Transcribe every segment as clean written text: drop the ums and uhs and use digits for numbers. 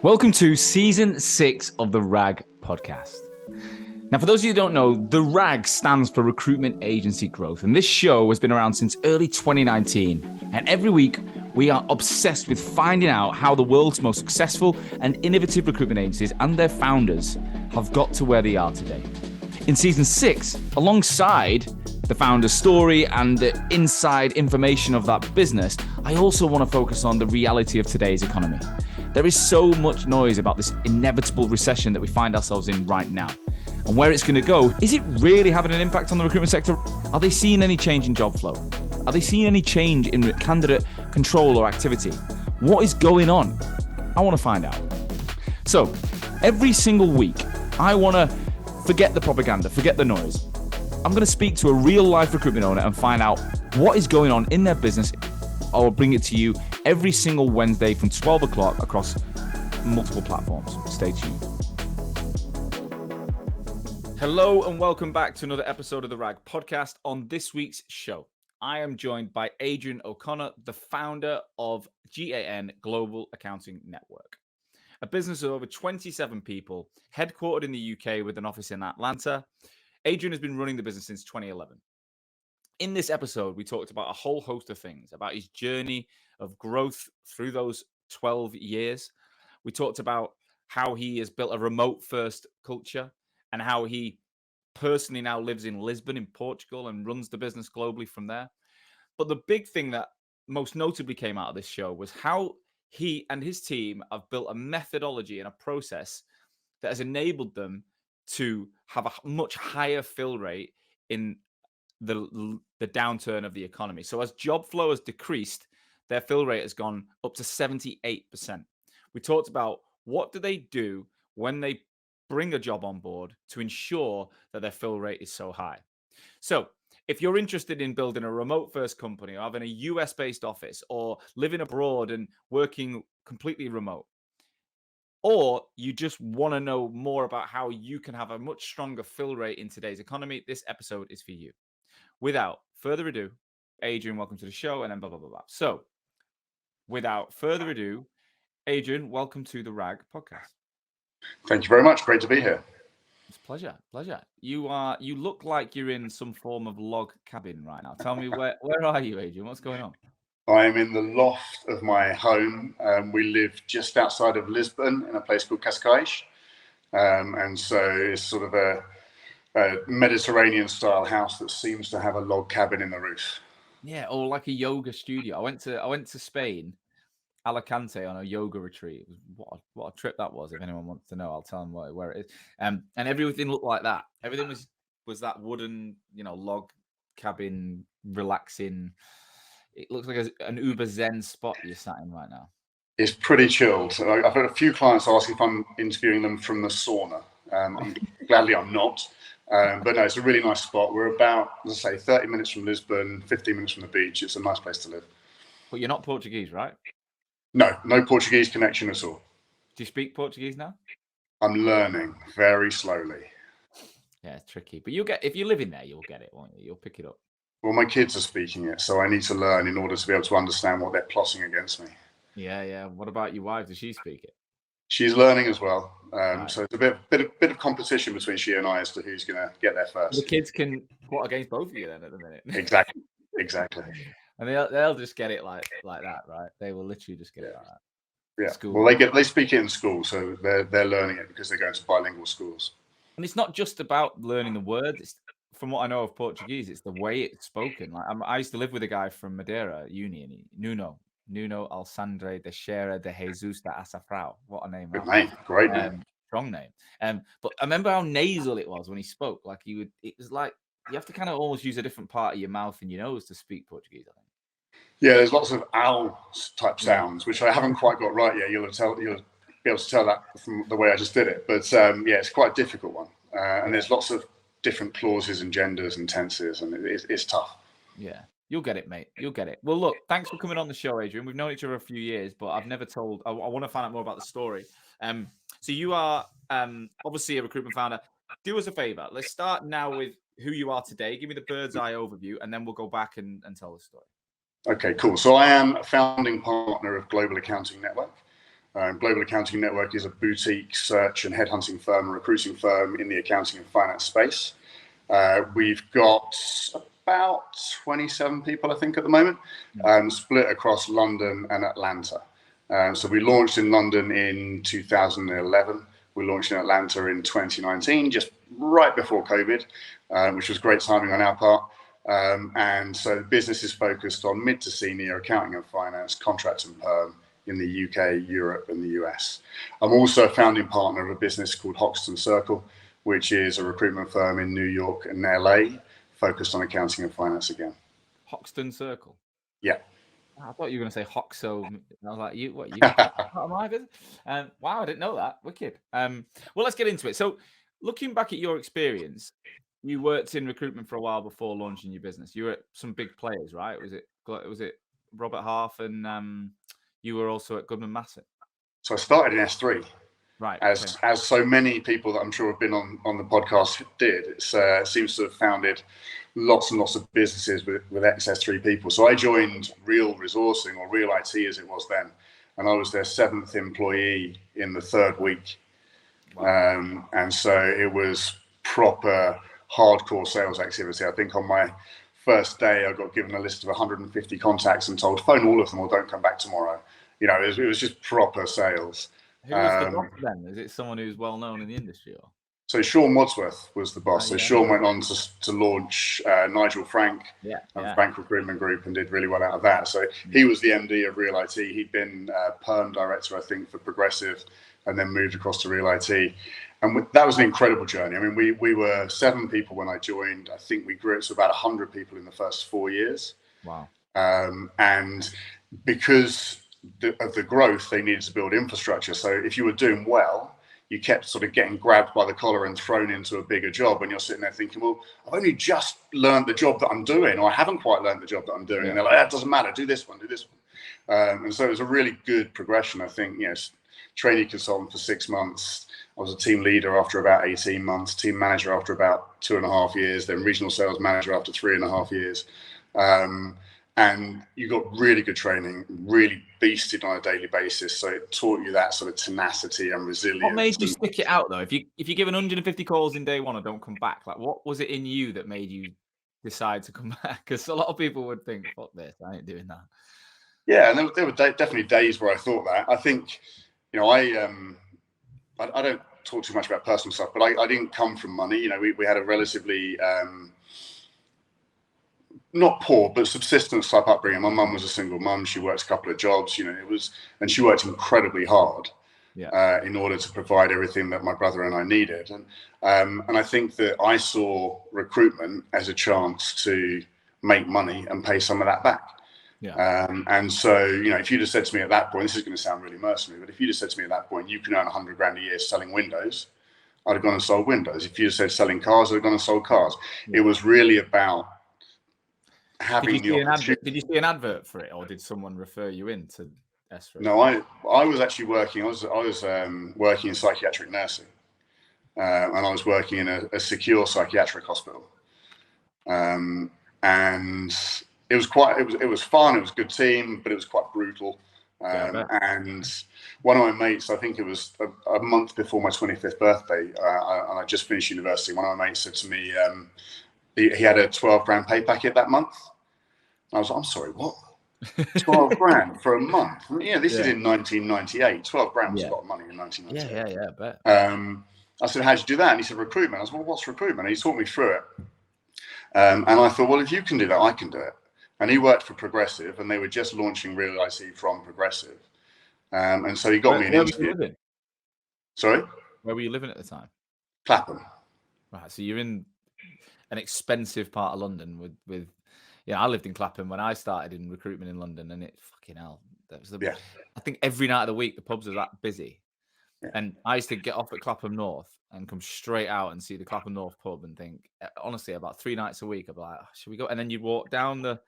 Welcome to Season 6 of the RAG podcast. Now, for those of you who don't know, the RAG stands for Recruitment Agency Growth, and this show has been around since early 2019. And every week, we are obsessed with finding out how the world's most successful and innovative recruitment agencies and their founders have got to where they are today. In Season 6, alongside the founder's story and the inside information of that business, I also want to focus on the reality of today's economy. There is so much noise about this inevitable recession that we find ourselves in right now. And where it's going to go, is it really having an impact on the recruitment sector? Are they seeing any change in job flow? Are they seeing any change in candidate control or activity? What is going on? I want to find out. So every single week, I want to forget the propaganda, forget the noise. I'm going to speak to a real life recruitment owner and find out what is going on in their business. I will bring it to you every single Wednesday from 12 o'clock across multiple platforms. Stay tuned. Hello and welcome back to another episode of the RAG podcast. On this week's show, I am joined by Adrian O'Connor, the founder of GAN Global Accounting Network, a business of over 27 people, headquartered in the UK with an office in Atlanta. Adrian has been running the business since 2011. In this episode, we talked about a whole host of things, about his journey of growth through those 12 years. We talked about how he has built a remote-first culture and how he personally now lives in Lisbon in Portugal and runs the business globally from there. But the big thing that most notably came out of this show was how he and his team have built a methodology and a process that has enabled them to have a much higher fill rate in the downturn of the economy. So as job flow has decreased, their fill rate has gone up to 78%. We talked about what do they do when they bring a job on board to ensure that their fill rate is so high. So if you're interested in building a remote first company or having a US based office or living abroad and working completely remote, or you just want to know more about how you can have a much stronger fill rate in today's economy, this episode is for you. Without further ado, Adrian, welcome to the show, and then blah, blah, blah, blah. So, without further ado, Adrian, welcome to the RAG podcast. Thank you very much. Great to be here. It's a pleasure. You look like you're in some form of log cabin right now. Tell me, where are you, Adrian? What's going on? I am in the loft of my home. We live just outside of Lisbon in a place called Cascais. And so it's sort of a Mediterranean style house that seems to have a log cabin in the roof. Yeah, or like a yoga studio. I went to Spain, Alicante, on a yoga retreat. What a trip that was. If anyone wants to know, I'll tell them where it is. And everything looked like that. Everything was that wooden, log cabin, relaxing. It looks like an uber zen spot you're sat in right now. It's pretty chilled. I've had a few clients ask if I'm interviewing them from the sauna. Gladly I'm not. But no, it's a really nice spot. We're about, let's say, 30 minutes from Lisbon, 15 minutes from the beach. It's a nice place to live. But you're not Portuguese, right? No Portuguese connection at all. Do you speak Portuguese now? I'm learning very slowly. Yeah, it's tricky. But if you live in there, you'll get it, won't you? You'll pick it up. Well, my kids are speaking it, so I need to learn in order to be able to understand what they're plotting against me. Yeah. What about your wife? Does she speak it? She's learning as well. Right. So it's a bit of competition between she and I as to who's going to get there first. The kids can plot against both of you then at the minute. Exactly. And they'll just get it like that, right? They will literally just get it like that. Yeah. School. Well, they speak it in school, so they're learning it because they're going to bilingual schools. And it's not just about learning the words. It's, from what I know of Portuguese, it's the way it's spoken. Like I used to live with a guy from Madeira at uni, and Nuno Alessandre de Xera de Jesus da Açafrão. What a name! Good name, great name, strong name. But I remember how nasal it was when he spoke. Like it was like you have to kind of almost use a different part of your mouth and your nose to speak Portuguese, I think. Yeah, there's lots of owl type sounds, which I haven't quite got right yet. You'll be able to tell that from the way I just did it. But yeah, it's quite a difficult one, and there's lots of different clauses and genders and tenses, and it's tough. Yeah. You'll get it, mate. You'll get it. Well, look, thanks for coming on the show, Adrian. We've known each other a few years, but I've never told. I want to find out more about the story. So you are obviously a recruitment founder. Do us a favor. Let's start now with who you are today. Give me the bird's eye overview, and then we'll go back and tell the story. Okay, cool. So I am a founding partner of Global Accounting Network. Global Accounting Network is a boutique search and headhunting firm, recruiting firm in the accounting and finance space. We've got about 27 people, I think, at the moment, split across London and Atlanta. So we launched in London in 2011. We launched in Atlanta in 2019, just right before COVID, which was great timing on our part. And so the business is focused on mid to senior accounting and finance, contract and perm in the UK, Europe, and the US. I'm also a founding partner of a business called Hoxton Circle, which is a recruitment firm in New York and LA, focused on accounting and finance again. Hoxton Circle? Yeah. I thought you were going to say Hoxo. And I was like, you part of my business? Wow, I didn't know that. Wicked. Well, let's get into it. So looking back at your experience, you worked in recruitment for a while before launching your business. You were at some big players, right? Was it Robert Half and you were also at Goodman Massett? So I started in S3. Right. As so many people that I'm sure have been on the podcast did. It seems to have founded lots and lots of businesses with XS3 people. So I joined Real Resourcing, or Real IT as it was then, and I was their 7th employee in the 3rd week. Wow. And so it was proper hardcore sales activity. I think on my first day, I got given a list of 150 contacts and told, phone all of them or don't come back tomorrow. You know, it was just proper sales. Who was the boss then? Is it someone who's well known in the industry? Or? So Sean Wadsworth was the boss. So Sean went on to launch Nigel Frank, Frank Recruitment Group, and did really well out of that. So he was the MD of Real IT. He'd been perm director, I think, for Progressive, and then moved across to Real IT. And that was an incredible journey. I mean, we were 7 people when I joined. I think we grew it to about 100 people in the first 4 years. Wow. And because of the growth, they needed to build infrastructure. So if you were doing well, you kept sort of getting grabbed by the collar and thrown into a bigger job, and you're sitting there thinking, well, I've only just learned the job that I'm doing, or I haven't quite learned the job that I'm doing. Yeah. And they're like, that doesn't matter, do this one. And so it was a really good progression. I think, trainee consultant for 6 months. I was a team leader after about 18 months, team manager after about 2.5 years, then regional sales manager after 3.5 years. And you got really good training, really beasted on a daily basis. So it taught you that sort of tenacity and resilience. What made you stick it out though? If you give 150 calls in day one and don't come back, like what was it in you that made you decide to come back? Because a lot of people would think, fuck this, I ain't doing that. Yeah, and there were definitely days where I thought that. I think, I don't talk too much about personal stuff, but I didn't come from money. We had a relatively not poor, but subsistence type upbringing. My mum was a single mum. She worked a couple of jobs, and she worked incredibly hard in order to provide everything that my brother and I needed. And I think that I saw recruitment as a chance to make money and pay some of that back. Yeah. And so, if you'd have said to me at that point, this is going to sound really mercenary, but if you'd have said to me at that point, you can earn 100 grand a year selling windows, I'd have gone and sold windows. If you'd have said selling cars, I'd have gone and sold cars. Yeah. It was really about having the opportunity. Did you see an advert for it, or did someone refer you into S3? No, I was actually working. I was working in psychiatric nursing, and I was working in a secure psychiatric hospital. And it was fun. It was a good team, but it was quite brutal. And one of my mates, I think it was a month before my 25th birthday, and I just finished university. One of my mates said to me, he had a 12 grand pay packet that month. I was like, I'm sorry, what? 12 grand for a month? This is in 1998. 12 grand was a lot of money in 1998. Yeah, I bet. I said, how'd you do that? And he said, recruitment. I was like, well, what's recruitment? And he taught me through it. And I thought, well, if you can do that, I can do it. And he worked for Progressive, and they were just launching Real IT from Progressive. And so he got me an interview. Where were you living? Sorry? Where were you living at the time? Clapham. Right, so you're in an expensive part of London with I lived in Clapham when I started in recruitment in London, and it fucking hell. That was I think every night of the week the pubs were that busy. Yeah. And I used to get off at Clapham North and come straight out and see the Clapham North pub and think, honestly, about 3 nights a week, I'd be like, should we go? And then you'd walk down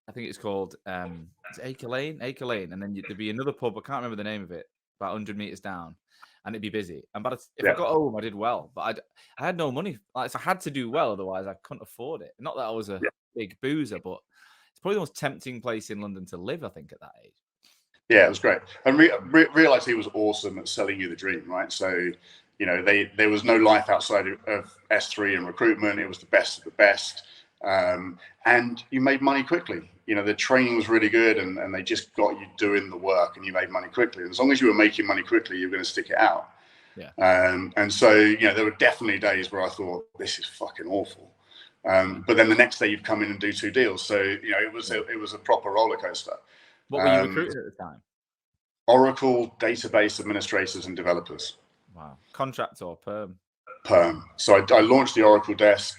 I think it's called it's Acre Lane, and then there'd be another pub, I can't remember the name of it, about 100 meters down, and it'd be busy. And if I got home, I did well, but I had no money. So I had to do well, otherwise I couldn't afford it. Not that I was a big boozer, but it's probably the most tempting place in London to live, I think, at that age. Yeah, it was great. And realized he was awesome at selling you the dream, right? So, there was no life outside of S3 and recruitment. It was the best of the best. And you made money quickly. The training was really good, and they just got you doing the work, and you made money quickly. And as long as you were making money quickly, you were going to stick it out. Yeah. And so, there were definitely days where I thought, this is fucking awful. But then the next day you'd come in and do 2 deals. So, it was a proper roller coaster. What were you recruiting at the time? Oracle database administrators and developers. Wow. Contract or perm? Perm. So I launched the Oracle desk,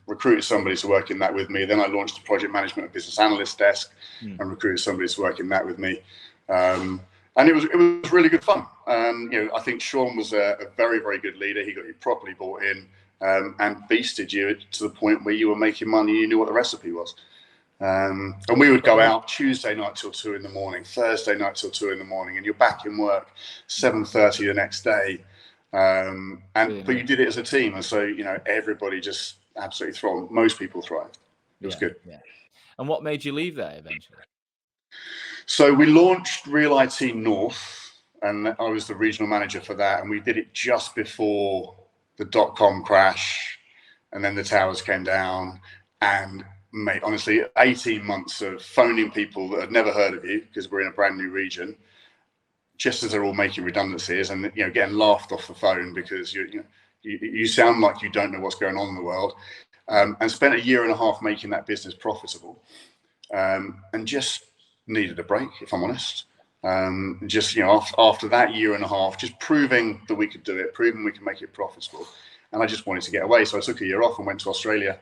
recruited somebody to work in that with me. Then I launched the project management and business analyst desk and recruited somebody to work in that with me. And it was really good fun. I think Sean was a very, very good leader. He got you properly bought in and beasted you to the point where you were making money. You knew what the recipe was. And we would go out Tuesday night till 2 a.m, Thursday night till 2 a.m, and you're back in work 7:30 the next day. But you did it as a team, and so everybody just absolutely thrived. Most people thrived. It was good. Yeah. And what made you leave there eventually? So we launched Real IT North, and I was the regional manager for that, and we did it just before the .com crash, and then the towers came down, and mate, honestly, 18 months of phoning people that had never heard of you because we're in a brand new region, just as they're all making redundancies, and getting laughed off the phone because you sound like you don't know what's going on in the world, and spent a year and a half making that business profitable, and just needed a break, if I'm honest. After that year and a half, just proving that we could do it, proving we can make it profitable, and I just wanted to get away. So I took a year off and went to Australia.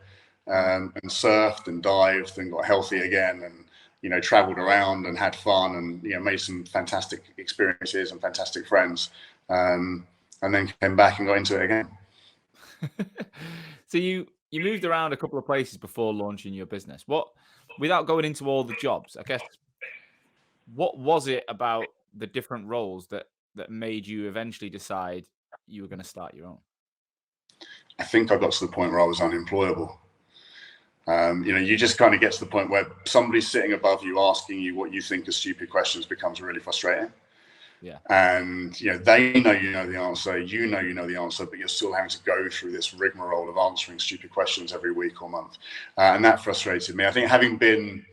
And surfed and dived and got healthy again, and traveled around and had fun, and made some fantastic experiences and fantastic friends, and then came back and got into it again. So you moved around a couple of places before launching your business. Without going into all the jobs, I guess, what was it about the different roles that made you eventually decide you were going to start your own? I think I got to the point where I was unemployable. You just kind of get to the point where somebody's sitting above you asking you what you think are stupid questions becomes really frustrating. Yeah. And they know you know the answer, you know the answer, but you're still having to go through this rigmarole of answering stupid questions every week or month, and that frustrated me. I think having been,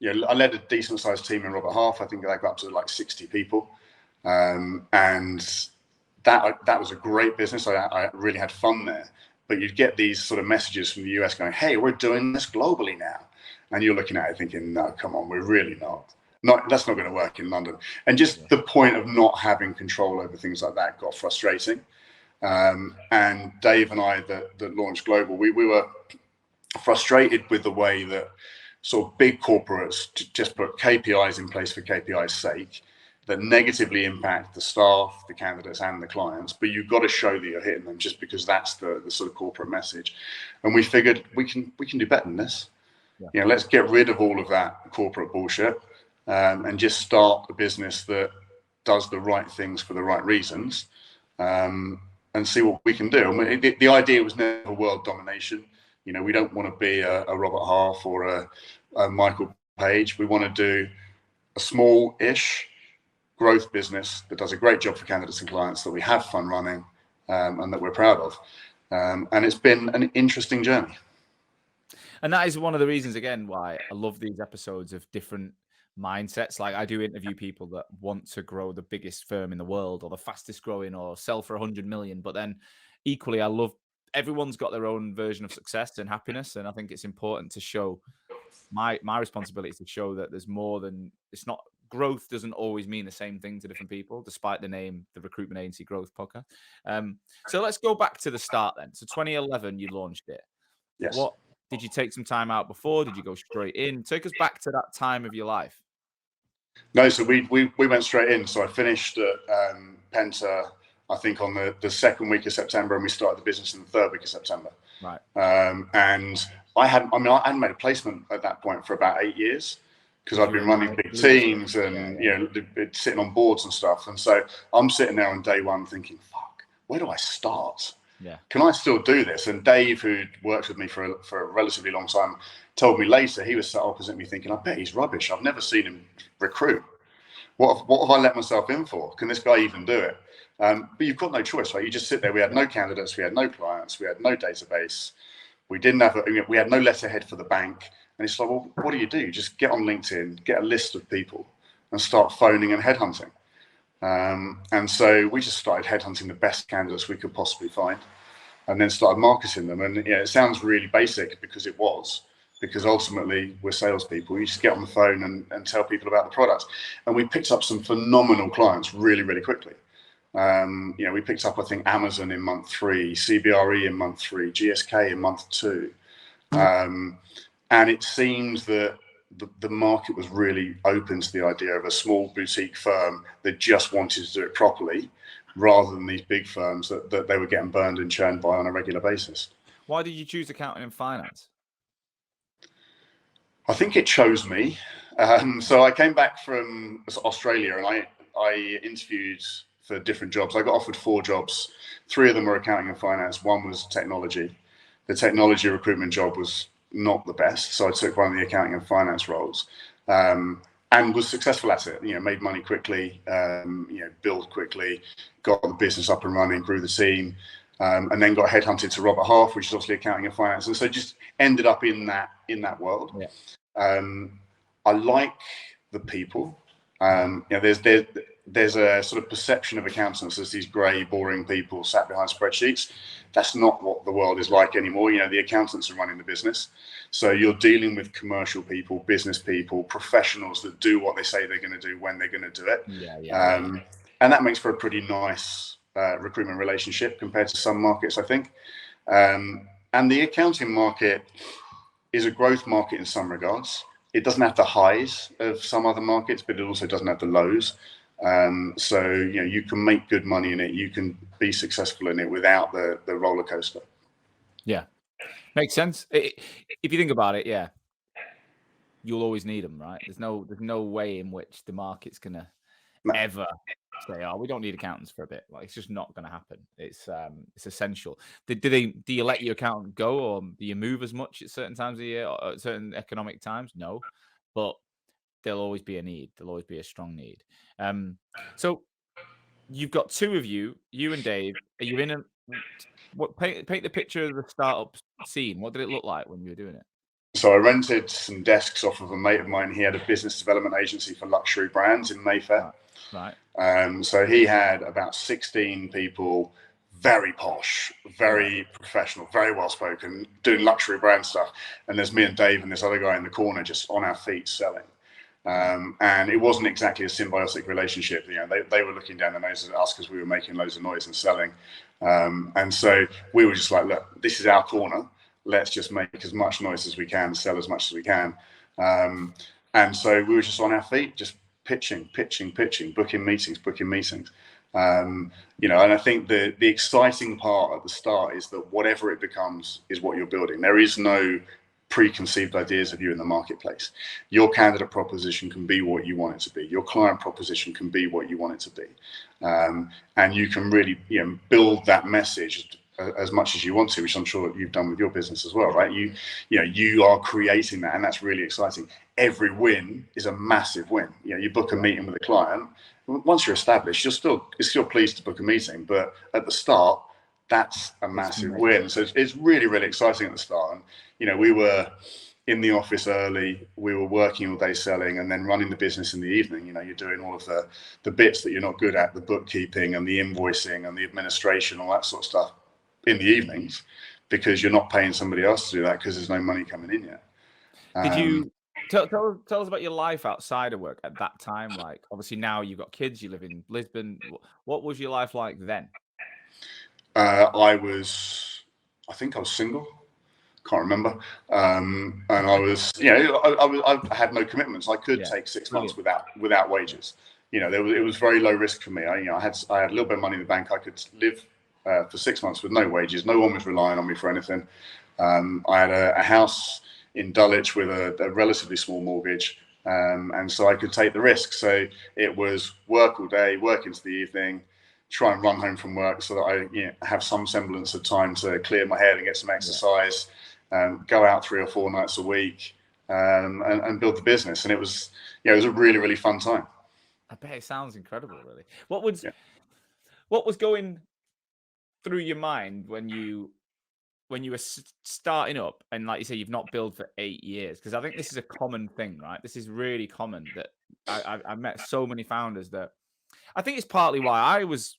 I led a decent sized team in Robert Half. I think I got up to like 60 people, and that was a great business. I really had fun there. But you'd get these sort of messages from the US going, hey, we're doing this globally now. And you're looking at it thinking, no, come on, we're really not. That's not going to work in London. And just the point of not having control over things like that got frustrating. And Dave and I that launched Global, we were frustrated with the way that sort of big corporates just put KPIs in place for KPI's sake that negatively impact the staff, the candidates, and the clients. But you've got to show that you're hitting them, just because that's the sort of corporate message. And we figured we can do better than this. Yeah. Let's get rid of all of that corporate bullshit, and just start a business that does the right things for the right reasons, and see what we can do. And the idea was never world domination. We don't want to be a Robert Half or a Michael Page. We want to do a small-ish growth business that does a great job for candidates and clients, that we have fun running, and that we're proud of. And it's been an interesting journey. And that is one of the reasons, again, why I love these episodes of different mindsets. Like, I do interview people that want to grow the biggest firm in the world, or the fastest growing, or sell for 100 million. But then equally, I love everyone's got their own version of success and happiness. And I think it's important to show my responsibility is to show that there's more than, it's not, growth doesn't always mean the same thing to different people, despite the name, the Recruitment Agency Growth Podcast. So let's go back to the start then. So 2011, you launched it. Yes. What did you take some time out before? Did you go straight in? Take us back to that time of your life. No, so we went straight in. So I finished at Penta, I think, on the second week of September, and we started the business in the third week of September. Right. And I hadn't made a placement at that point for about 8 years, because I've been running big teams and sitting on boards and stuff. And so I'm sitting there on day one thinking, fuck, where do I start? Yeah. Can I still do this? And Dave, who'd worked with me for a relatively long time, told me later, he was sat opposite me thinking, I bet he's rubbish. I've never seen him recruit. what have I let myself in for? Can this guy even do it? But you've got no choice, right? You just sit there. We had no candidates, we had no clients, we had no database, we didn't have, we had no letterhead for the bank. And it's like, well, what do? You just get on LinkedIn, get a list of people, and start phoning and headhunting. And so we just started headhunting the best candidates we could possibly find, and then started marketing them. And it sounds really basic because it was. Because ultimately we're salespeople. You just get on the phone and tell people about the products. And we picked up some phenomenal clients really, really quickly. We picked up, I think, Amazon in month 3, CBRE in month 3, GSK in month 2. And it seemed that the market was really open to the idea of a small boutique firm that just wanted to do it properly, rather than these big firms that they were getting burned and churned by on a regular basis. Why did you choose accounting and finance? I think it chose me. So I came back from Australia and I interviewed for different jobs. I got offered 4 jobs. 3 of them were accounting and finance. 1 was technology. The technology recruitment job was not the best, so I took one of the accounting and finance roles, and was successful at it. Made money quickly, built quickly, got the business up and running, grew the team. And then got headhunted to Robert Half, which is obviously accounting and finance, and so just ended up in that world. Yeah. I like the people. There's a sort of perception of accountants as these grey, boring people sat behind spreadsheets. That's not what the world is like anymore. The accountants are running the business, so you're dealing with commercial people, business people, professionals that do what they say they're going to do when they're going to do it. And that makes for a pretty nice recruitment relationship compared to some markets, I think. And the accounting market is a growth market in some regards. It doesn't have the highs of some other markets, but it also doesn't have the lows. So you can make good money in it. You can be successful in it without the roller coaster. Yeah, makes sense. If you think about it, yeah, you'll always need them, right? There's no way in which the market's gonna ever say, "Oh, we don't need accountants for a bit." Like, it's just not going to happen. It's essential. Do you let your accountant go, or do you move as much at certain times of the year, or at certain economic times? No, but there'll always be a need. There'll always be a strong need. So you've got 2 of you and Dave. Are you in paint the picture of the startup scene? What did it look like when you were doing it? So I rented some desks off of a mate of mine. He had a business development agency for luxury brands in Mayfair. Right. So he had about 16 people, very posh, very professional, very well spoken, doing luxury brand stuff. And there's me and Dave and this other guy in the corner, just on our feet selling. And it wasn't exactly a symbiotic relationship. They were looking down their noses at us because we were making loads of noise and selling. And so we were just like, look, this is our corner. Let's just make as much noise as we can, sell as much as we can. And so we were just on our feet, just pitching, booking meetings. And I think the exciting part at the start is that whatever it becomes is what you're building. There is no preconceived ideas of you in the marketplace. Your candidate proposition can be what you want it to be. Your client proposition can be what you want it to be. And you can really build that message as much as you want to, which I'm sure you've done with your business as well, right? You are creating that, and that's really exciting. Every win is a massive win. You book a meeting with a client. Once you're established, you're still pleased to book a meeting, but at the start, that's a massive win. So it's really, really exciting at the start. And we were in the office early, we were working all day selling, and then running the business in the evening. You're doing all of the bits that you're not good at, the bookkeeping and the invoicing and the administration, all that sort of stuff, in the evenings, because you're not paying somebody else to do that because there's no money coming in yet. Did you tell us about your life outside of work at that time? Like, obviously now you've got kids, you live in Lisbon. What was your life like then? I think I was single. Can't remember. And I was, I had no commitments. I could take 6 months without wages. It was very low risk for me. I had a little bit of money in the bank. I could live for 6 months with no wages. No one was relying on me for anything. I had a house in Dulwich with a relatively small mortgage, and so I could take the risk. So it was work all day, work into the evening, try and run home from work so that I have some semblance of time to clear my head and get some exercise, go out 3 or 4 nights a week, and build the business. And it was a really, really fun time. I bet it sounds incredible, really. What was Yeah. what was going through your mind when you were starting up, and like you say, you've not billed for 8 years? Because I think this is a common thing, right? This is really common that I've met so many founders that I think it's partly why I was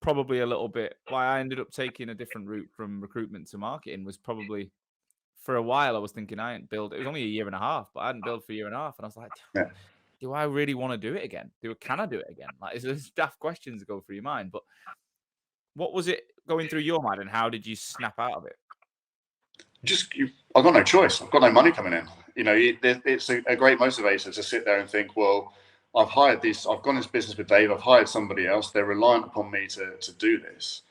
probably a little bit why I ended up taking a different route from recruitment to marketing was probably for a while I was thinking I hadn't billed. It was only a year and a half, but I hadn't billed for a year and a half, and I was like, Yeah. do I really want to do it again? Can I do it again? Like, there's daft questions that go through your mind. But what was it going through your mind, and how did you snap out of it? I've got no choice. I've got no money coming in. It's a great motivator to sit there and think, well, I've gone into business with Dave. I've hired somebody else. They're reliant upon me to do this.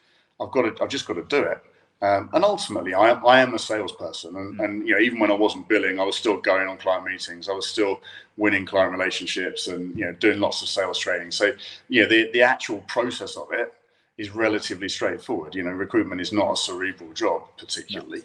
I've just got to do it. And ultimately, I am a salesperson, and even when I wasn't billing, I was still going on client meetings. I was still winning client relationships, and doing lots of sales training. So the actual process of it is relatively straightforward. Recruitment is not a cerebral job particularly.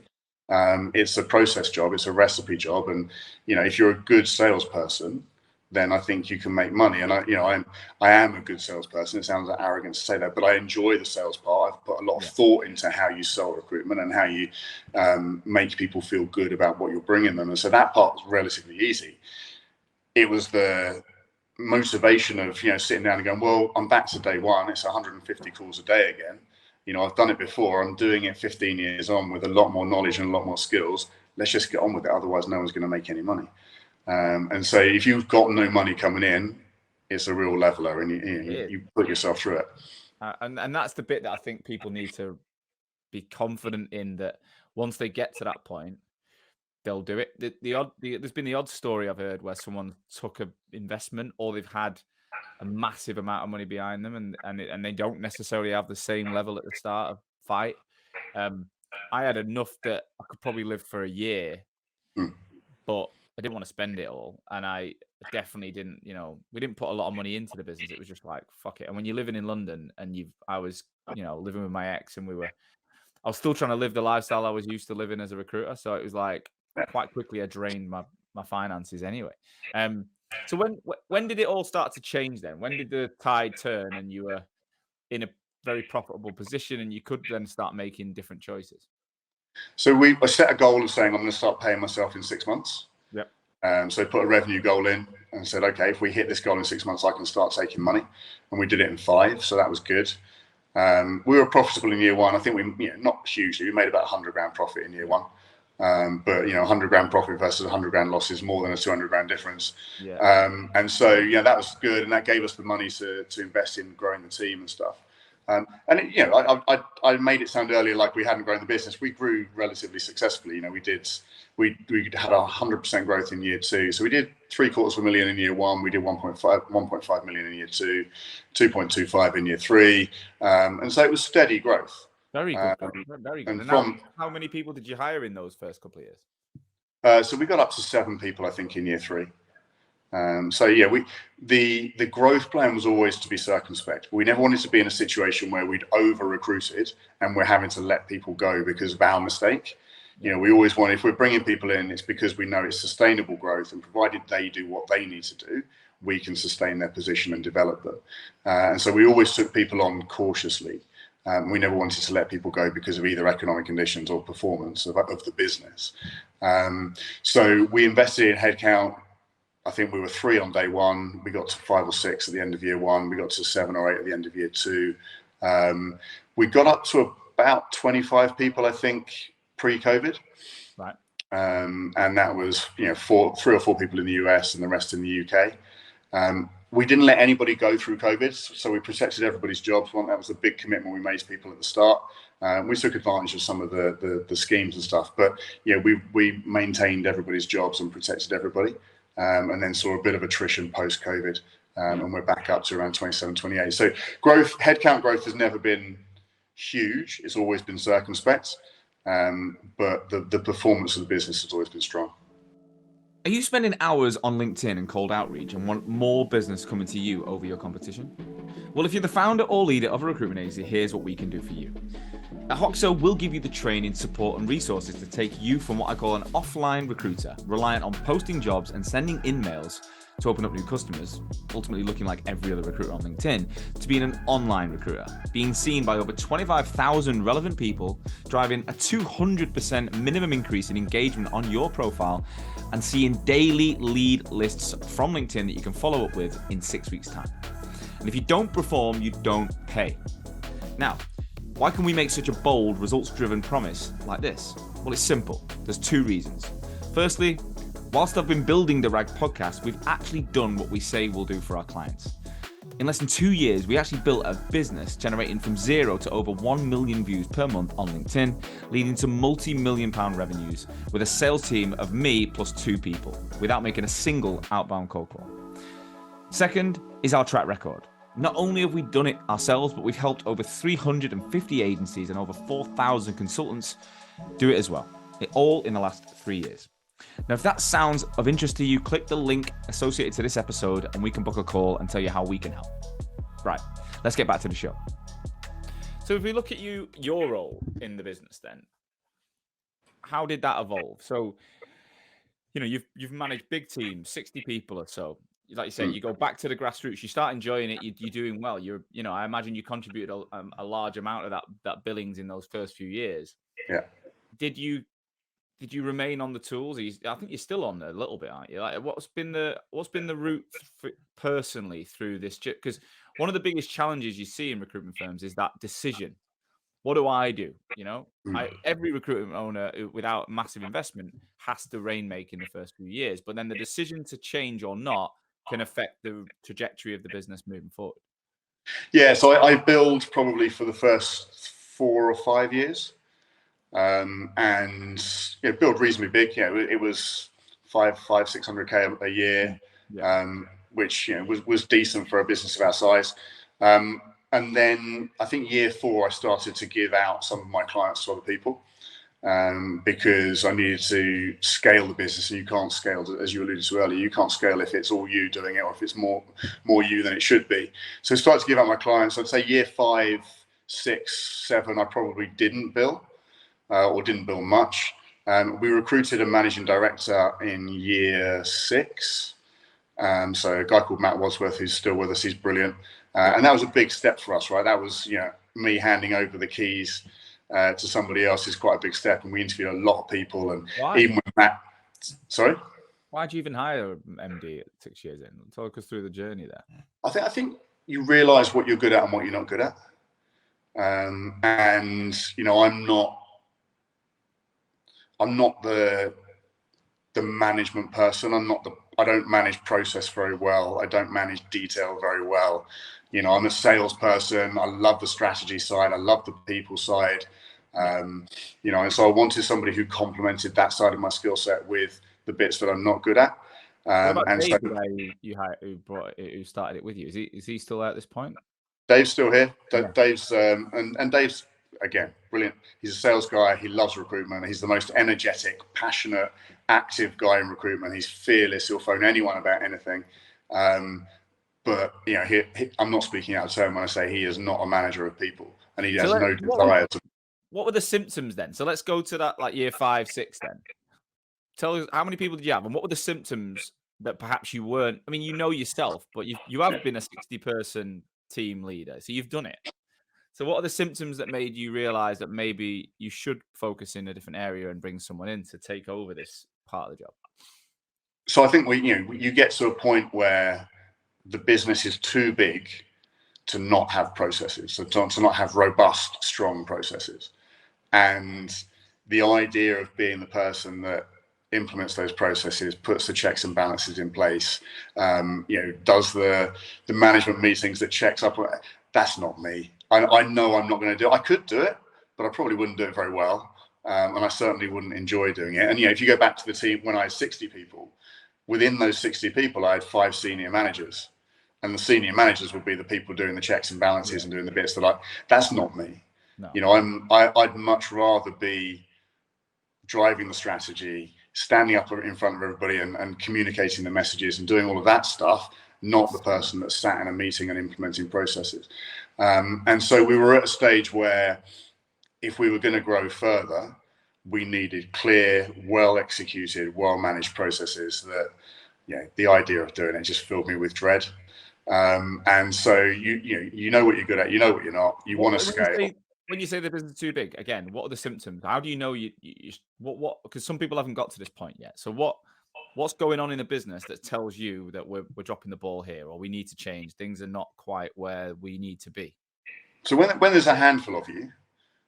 No. It's a process job. It's a recipe job, and if you're a good salesperson, then I think you can make money. And I am a good salesperson. It sounds like arrogant to say that, but I enjoy the sales part. I've put a lot of thought into how you sell recruitment and how you make people feel good about what you're bringing them. And so that part was relatively easy. It was the motivation of sitting down and going, well, I'm back to day one. It's 150 calls a day again. I've done it before. I'm doing it 15 years on with a lot more knowledge and a lot more skills. Let's just get on with it. Otherwise, no one's going to make any money. And so if you've got no money coming in, it's a real leveler, and you put yourself through it. And that's the bit that I think people need to be confident in, that once they get to that point, they'll do it. There's been the odd story I've heard where someone took an investment, or they've had a massive amount of money behind them, and they don't necessarily have the same level at the start of fight. I had enough that I could probably live for a year, but I didn't want to spend it all, and I definitely didn't. We didn't put a lot of money into the business. It was just like, fuck it. And when you're living in London, and I was living with my ex, and I was still trying to live the lifestyle I was used to living as a recruiter. So it was like quite quickly I drained my finances anyway. So when did it all start to change then? When did the tide turn and you were in a very profitable position and you could then start making different choices? So I set a goal of saying I'm going to start paying myself in 6 months. Yep. So put a revenue goal in and said, okay, if we hit this goal in 6 months, I can start taking money. And we did it in 5. So that was good. We were profitable in year 1. I think not hugely. We made about 100 grand profit in year 1. But 100 grand profit versus 100 grand loss is more than a 200 grand difference. Yeah. And so that was good, and that gave us the money to invest in growing the team and stuff. And I made it sound earlier like we hadn't grown the business. We grew relatively successfully. We had 100% growth in year 2. So we did $750,000 in year 1. We did 1.5 million in year 2, 2.25 in year 3, and so it was steady growth. Very good. Very good. And how many people did you hire in those first couple of years? So we got up to 7 people, I think, in year 3. The growth plan was always to be circumspect. We never wanted to be in a situation where we'd over recruited and we're having to let people go because of our mistake. We always want, if we're bringing people in, it's because we know it's sustainable growth, and provided they do what they need to do, we can sustain their position and develop them. And so we always took people on cautiously. We never wanted to let people go because of either economic conditions or performance of the business. So we invested in headcount. I think we were 3 on day 1. We got to 5 or 6 at the end of year 1. We got to 7 or 8 at the end of year 2. We got up to about 25 people, I think, pre-COVID. Right. And that was 3 or 4 people in the US and the rest in the UK. We didn't let anybody go through COVID, so we protected everybody's jobs. That was a big commitment we made to people at the start. We took advantage of some of the schemes and stuff, but we maintained everybody's jobs and protected everybody, and then saw a bit of attrition post-COVID, and we're back up to around 27, 28. So headcount growth has never been huge. It's always been circumspect, but the performance of the business has always been strong. Are you spending hours on LinkedIn and cold outreach and want more business coming to you over your competition? Well, if you're the founder or leader of a recruitment agency, here's what we can do for you. At Hoxo, we'll give you the training, support, and resources to take you from what I call an offline recruiter, reliant on posting jobs and sending in mails, to open up new customers, ultimately looking like every other recruiter on LinkedIn, to being an online recruiter, being seen by over 25,000 relevant people, driving a 200% minimum increase in engagement on your profile, and seeing daily lead lists from LinkedIn that you can follow up with in 6 weeks' time. And if you don't perform, you don't pay. Now, why can we make such a bold, results-driven promise like this? Well, it's simple. There's 2 reasons. Firstly, whilst I've been building the RAG podcast, we've actually done what we say we'll do for our clients. In less than 2 years, we actually built a business generating from 0 to over 1 million views per month on LinkedIn, leading to multi-million pound revenues with a sales team of me plus 2 people, without making a single outbound cold call. Second is our track record. Not only have we done it ourselves, but we've helped over 350 agencies and over 4,000 consultants do it as well. It all in the last 3 years. Now, if that sounds of interest to you, click the link associated to this episode and we can book a call and tell you how we can help. Right, let's get back to the show. So if we look at your role in the business then, how did that evolve? So, you've managed big teams, 60 people or so. Like you said, you go back to the grassroots, you start enjoying it, you're doing well. I imagine you contributed a large amount of that billings in those first few years. Yeah. Did you remain on the tools? I think you're still on there a little bit, aren't you? Like, what's been the route personally through this? Because one of the biggest challenges you see in recruitment firms is that decision. What do I do? Every recruitment owner without massive investment has to rainmake in the first few years, but then the decision to change or not can affect the trajectory of the business moving forward. Yeah, so I build probably for the first 4 or 5 years. And build reasonably big. It was 600K a year, which was decent for a business of our size. And then I think year 4, I started to give out some of my clients to other people because I needed to scale the business. And you can't scale, as you alluded to earlier, you can't scale if it's all you doing it or if it's more you than it should be. So I started to give out my clients. I'd say year 5, 6, 7, I probably didn't bill. Or didn't bill much. We recruited a managing director in year 6. So a guy called Matt Wadsworth, who's still with us, he's brilliant. And that was a big step for us, right? That was, me handing over the keys to somebody else is quite a big step. And we interviewed a lot of people. And even with Matt, sorry? Why'd you even hire MD at 6 years in? Talk us through the journey there. I think you realize what you're good at and what you're not good at. I'm not the management person. I don't manage process very well. I don't manage detail very well. I'm a salesperson. I love the strategy side. I love the people side. And so I wanted somebody who complemented that side of my skill set with the bits that I'm not good at. What about Dave, the guy you hired, who started it with you? Is he still at this point? Dave's still here. Dave's and Dave's, again, brilliant. He's a sales guy. He loves recruitment. He's the most energetic, passionate, active guy in recruitment. He's fearless. He'll phone anyone about anything. But I'm not speaking out of turn when I say he is not a manager of people, and he has no desire to. What were the symptoms then? So let's go to that, like year 5, 6 then. Tell us, how many people did you have, and what were the symptoms that perhaps you weren't? I mean, yourself, but you have been a 60-person team leader, so you've done it. So what are the symptoms that made you realize that maybe you should focus in a different area and bring someone in to take over this part of the job? So I think you get to a point where the business is too big to not have processes, so to not have robust, strong processes. And the idea of being the person that implements those processes, puts the checks and balances in place, does the management meetings that checks up, that's not me. I know I'm not going to do it. I could do it, but I probably wouldn't do it very well. And I certainly wouldn't enjoy doing it. And, if you go back to the team when I had 60 people, within those 60 people, I had 5 senior managers. And the senior managers would be the people doing the checks and balances and doing the bits that that's not me. No. I'd much rather be driving the strategy, standing up in front of everybody and communicating the messages and doing all of that stuff, not the person that sat in a meeting and implementing processes. And so we were at a stage where if we were going to grow further, we needed clear, well executed, well managed processes that the idea of doing it just filled me with dread. And so you know what you're good at, you know what you're not. You want to scale. When you say the business is too big, again, what are the symptoms? How do you know what? Because some people haven't got to this point yet. So what's going on in the business that tells you that we're dropping the ball here, or we need to change? Things are not quite where we need to be. So when there's a handful of you,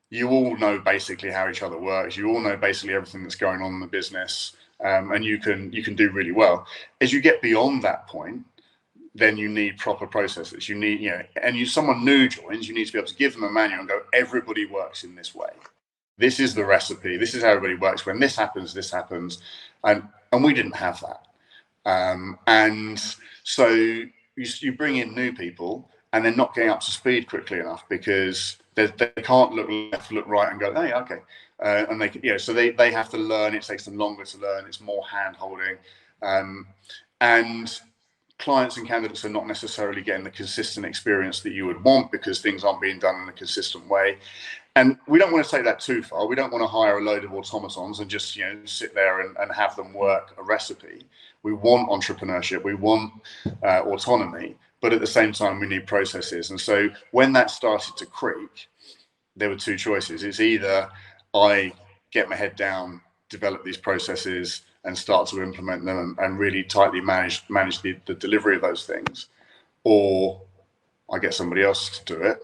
you all know basically how each other works. You all know basically everything that's going on in the business, and you can do really well. As you get beyond that point, then you need proper processes. You need, and someone new joins, you need to be able to give them a manual and go, everybody works in this way. This is the recipe. This is how everybody works. When this happens, and we didn't have that. And so you bring in new people, and they're not getting up to speed quickly enough because they can't look left, look right, and go, hey, okay. And they, so they have to learn. It takes them longer to learn. It's more hand holding, and clients and candidates are not necessarily getting the consistent experience that you would want because things aren't being done in a consistent way. And we don't want to take that too far. We don't want to hire a load of automatons and just sit there and have them work a recipe. We want entrepreneurship. We want autonomy. But at the same time, we need processes. And so when that started to creak, there were two choices. It's either I get my head down, develop these processes, and start to implement them and really tightly manage the delivery of those things, or I get somebody else to do it.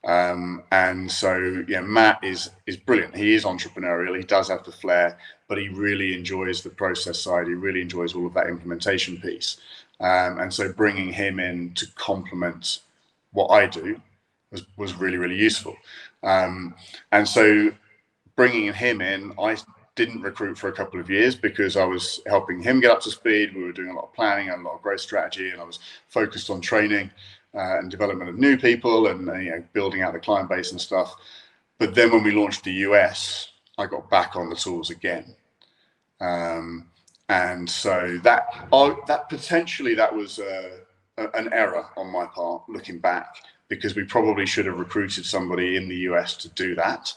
And so Matt is brilliant. He is entrepreneurial. He does have the flair, but he really enjoys the process side. He really enjoys all of that implementation piece. And so bringing him in to complement what I do was really, really useful. And so bringing him in, I didn't recruit for a couple of years because I was helping him get up to speed. We were doing a lot of planning and a lot of growth strategy, and I was focused on training and development of new people and building out the client base and stuff. But then when we launched the US, I got back on the tools again. And so that potentially that was an error on my part looking back, because we probably should have recruited somebody in the US to do that.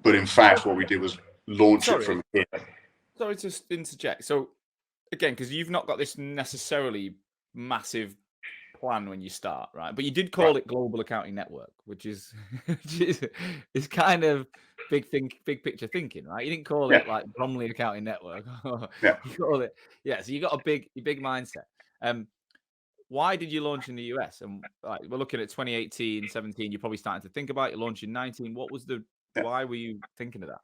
But in fact, what we did was launch it from here. Sorry to interject. So again, because you've not got this necessarily massive plan when you start, right? But you did call it Global Accounting Network, which is kind of big picture thinking, right? You didn't call it like Bromley Accounting Network. You called it, so you got a big mindset. Why did you launch in the US? And we're looking at 2018, 17. You're probably starting to think about it. You launched in 19. What was why were you thinking of that?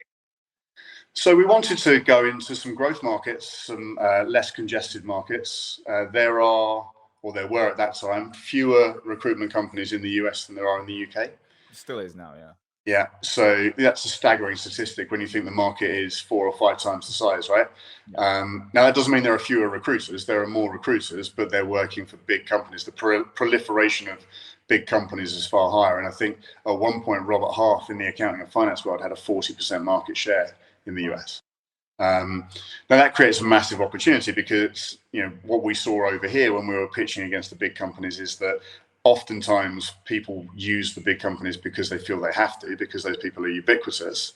So we wanted to go into some growth markets, some less congested markets. There were at that time fewer recruitment companies in the US than there are in the UK. It still is now, yeah. Yeah, so that's a staggering statistic when you think the market is 4 or 5 times the size, right? Yeah. Now, that doesn't mean there are fewer recruiters. There are more recruiters, but they're working for big companies. The proliferation of big companies is far higher. And I think at one point, Robert Half in the accounting and finance world had a 40% market share in the US. Now, that creates a massive opportunity because, what we saw over here when we were pitching against the big companies is that oftentimes people use the big companies because they feel they have to, because those people are ubiquitous.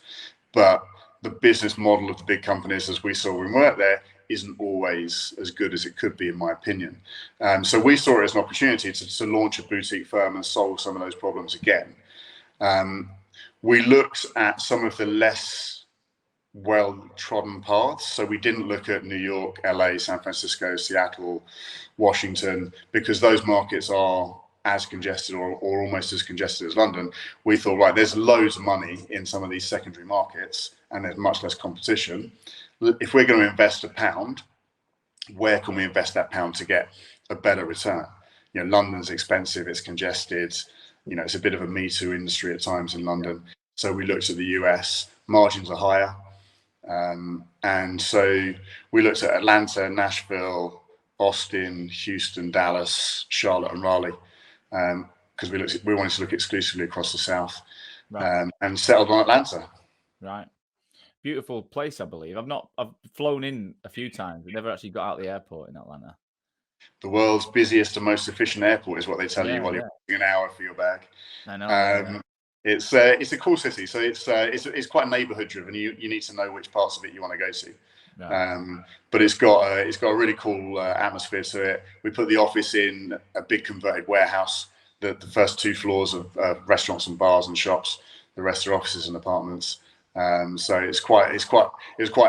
But the business model of the big companies, as we saw when we worked there, isn't always as good as it could be, in my opinion. So we saw it as an opportunity to launch a boutique firm and solve some of those problems again. We looked at some of the less well-trodden paths. So we didn't look at New York, LA, San Francisco, Seattle, Washington, because those markets are as congested or almost as congested as London. We thought, there's loads of money in some of these secondary markets and there's much less competition. If we're going to invest £1, where can we invest that £1 to get a better return? London's expensive, it's congested, it's a bit of a Me Too industry at times in London. So we looked at the US, margins are higher. And so we looked at Atlanta, Nashville, Austin, Houston, Dallas, Charlotte, and Raleigh, because we wanted to look exclusively across the South, and settled on Atlanta. Right, beautiful place, I believe. I've flown in a few times, but never actually got out of the airport in Atlanta. The world's busiest and most efficient airport is what they tell you while you're waiting an hour for your bag. I know. It's a cool city, so it's quite neighborhood driven. You need to know which parts of it you want to go to. But it's got a really cool atmosphere to it. We put the office in a big converted warehouse. The first 2 floors of restaurants and bars and shops. The rest are offices and apartments. So it was quite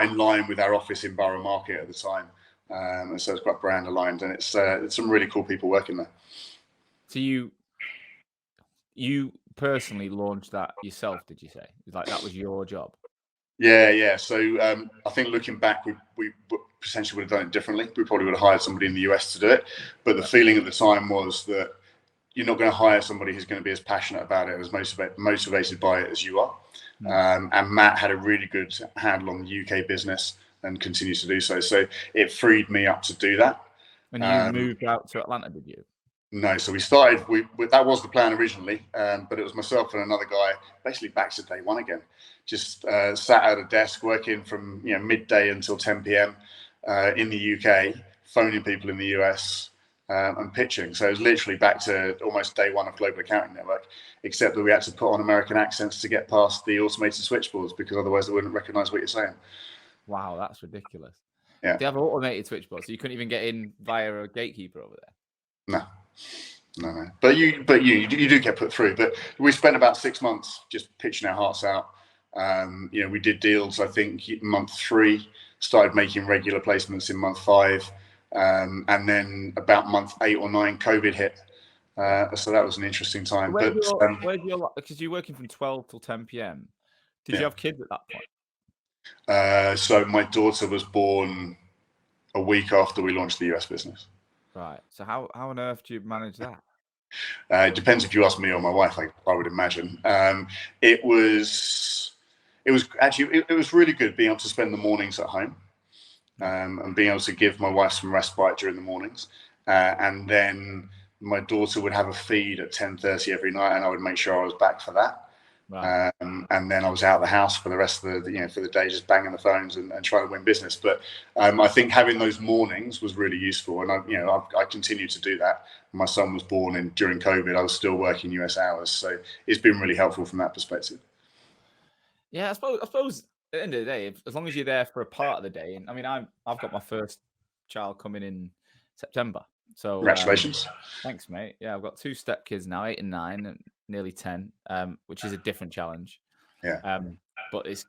in line with our office in Borough Market at the time. And so it's quite brand aligned, and it's some really cool people working there. So you personally launched that yourself, did you say? Like that was your job? Yeah. So I think looking back, we potentially would have done it differently. We probably would have hired somebody in the US to do it. But the feeling at the time was that you're not going to hire somebody who's going to be as passionate about it, as motivated by it as you are. And Matt had a really good handle on the UK business and continues to do so. So it freed me up to do that. And you moved out to Atlanta, did you? No, so we started. That was the plan originally, but it was myself and another guy, basically back to day one again. Just sat at a desk working from midday until 10 p.m. In the UK, phoning people in the US and pitching. So it was literally back to almost day one of Global Accounting Network, except that we had to put on American accents to get past the automated switchboards because otherwise they wouldn't recognise what you're saying. Wow, that's ridiculous. Yeah. They have automated switchboards, so you couldn't even get in via a gatekeeper over there. No. But you do get put through. But we spent about 6 months just pitching our hearts out. We did deals. I think month 3, started making regular placements in month 5, and then about month 8 or 9, COVID hit. So that was an interesting time. Where's your because you're working from 12 till 10 p.m. Did you have kids at that point? So my daughter was born a week after we launched the US business. Right. So how on earth do you manage that? It depends if you ask me or my wife. I would imagine it was really good being able to spend the mornings at home and being able to give my wife some respite during the mornings, and then my daughter would have a feed at 10:30 every night, and I would make sure I was back for that. Right. And then I was out of the house for the rest of for the day, just banging the phones and trying to win business. But I think having those mornings was really useful, and I continued to do that. My son was born during COVID. I was still working US hours, so it's been really helpful from that perspective. Yeah, I suppose at the end of the day, as long as you're there for a part of the day, and I mean, I've got my first child coming in September. So congratulations. Thanks, mate. Yeah, I've got 2 stepkids now, 8 and 9, and nearly 10, which is a different challenge. Yeah. But it's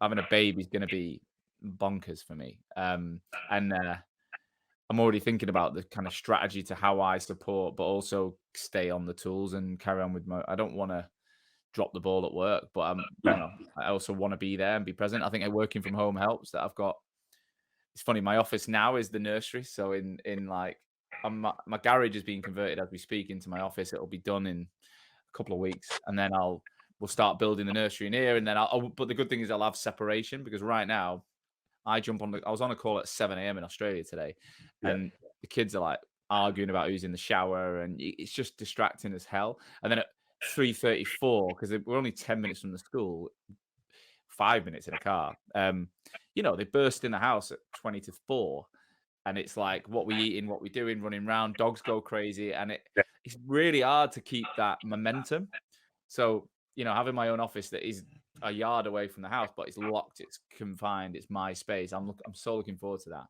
having a baby is going to be bonkers for me. And I'm already thinking about the kind of strategy to how I support, but also stay on the tools and carry on with I don't want to drop the ball at work, but I also want to be there and be present. I think working from home helps. That it's funny. My office now is the nursery, so in like. My garage is being converted as we speak into my office. It'll be done in a couple of weeks, and then we'll start building the nursery in here. And then but the good thing is I'll have separation, because right now I was on a call at 7 a.m. in Australia today, and the kids are like arguing about who's in the shower, and it's just distracting as hell. And then at 3:34, because we're only 10 minutes from the school, 5 minutes in a car, they burst in the house at 20 to 4. And it's like, what we eating, what we doing, running around, dogs go crazy. And it's really hard to keep that momentum. So, having my own office that is a yard away from the house, but it's locked, it's confined, it's my space. I'm so looking forward to that.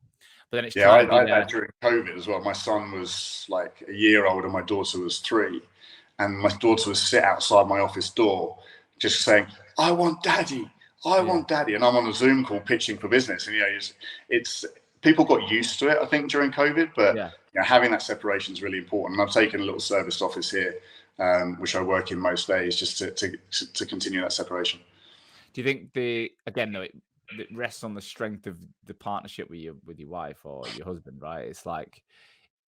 But then it's I had during COVID as well. My son was like a year old and my daughter was 3. And my daughter would sit outside my office door just saying, I want daddy. I want daddy. And I'm on a Zoom call pitching for business. And, it's people got used to it, I think, during COVID, but having that separation is really important. And I've taken a little service office here, which I work in most days, just to continue that separation. Do you think it rests on the strength of the partnership with your wife or your husband, right? It's like,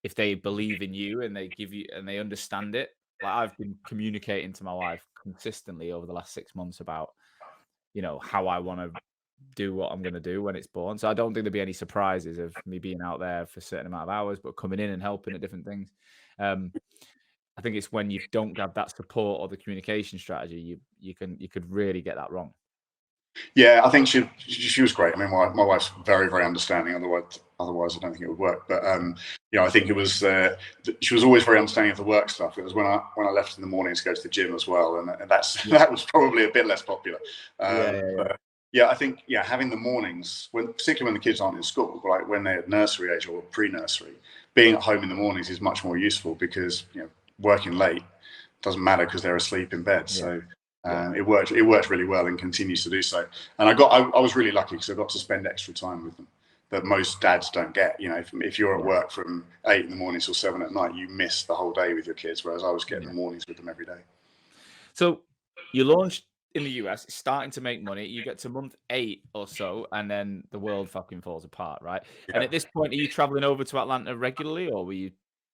if they believe in you and they give you and they understand it. Like, I've been communicating to my wife consistently over the last 6 months about, how I want to do what I'm going to do when it's born. So I don't think there'll be any surprises of me being out there for a certain amount of hours, but coming in and helping at different things. I think it's when you don't have that support or the communication strategy, you could really get that wrong. Yeah, I think she was great. I mean, my wife's very, very understanding. Otherwise, I don't think it would work. But I think it was she was always very understanding of the work stuff. It was when I left in the morning to go to the gym as well, and that was probably a bit less popular. Yeah, I think having the mornings, particularly when the kids aren't in school, like when they're at nursery age or pre-nursery, being at home in the mornings is much more useful because working late doesn't matter because they're asleep in bed. Yeah. So Yeah. it worked really well and continues to do so. And I was really lucky because I got to spend extra time with them that most dads don't get. If you're at work from 8 in the morning till 7 at night, you miss the whole day with your kids, whereas I was getting the mornings with them every day. So you launched in the US, it's starting to make money. You get to month 8 or so, and then the world fucking falls apart, right? And at this point, are you traveling over to Atlanta regularly, or were you?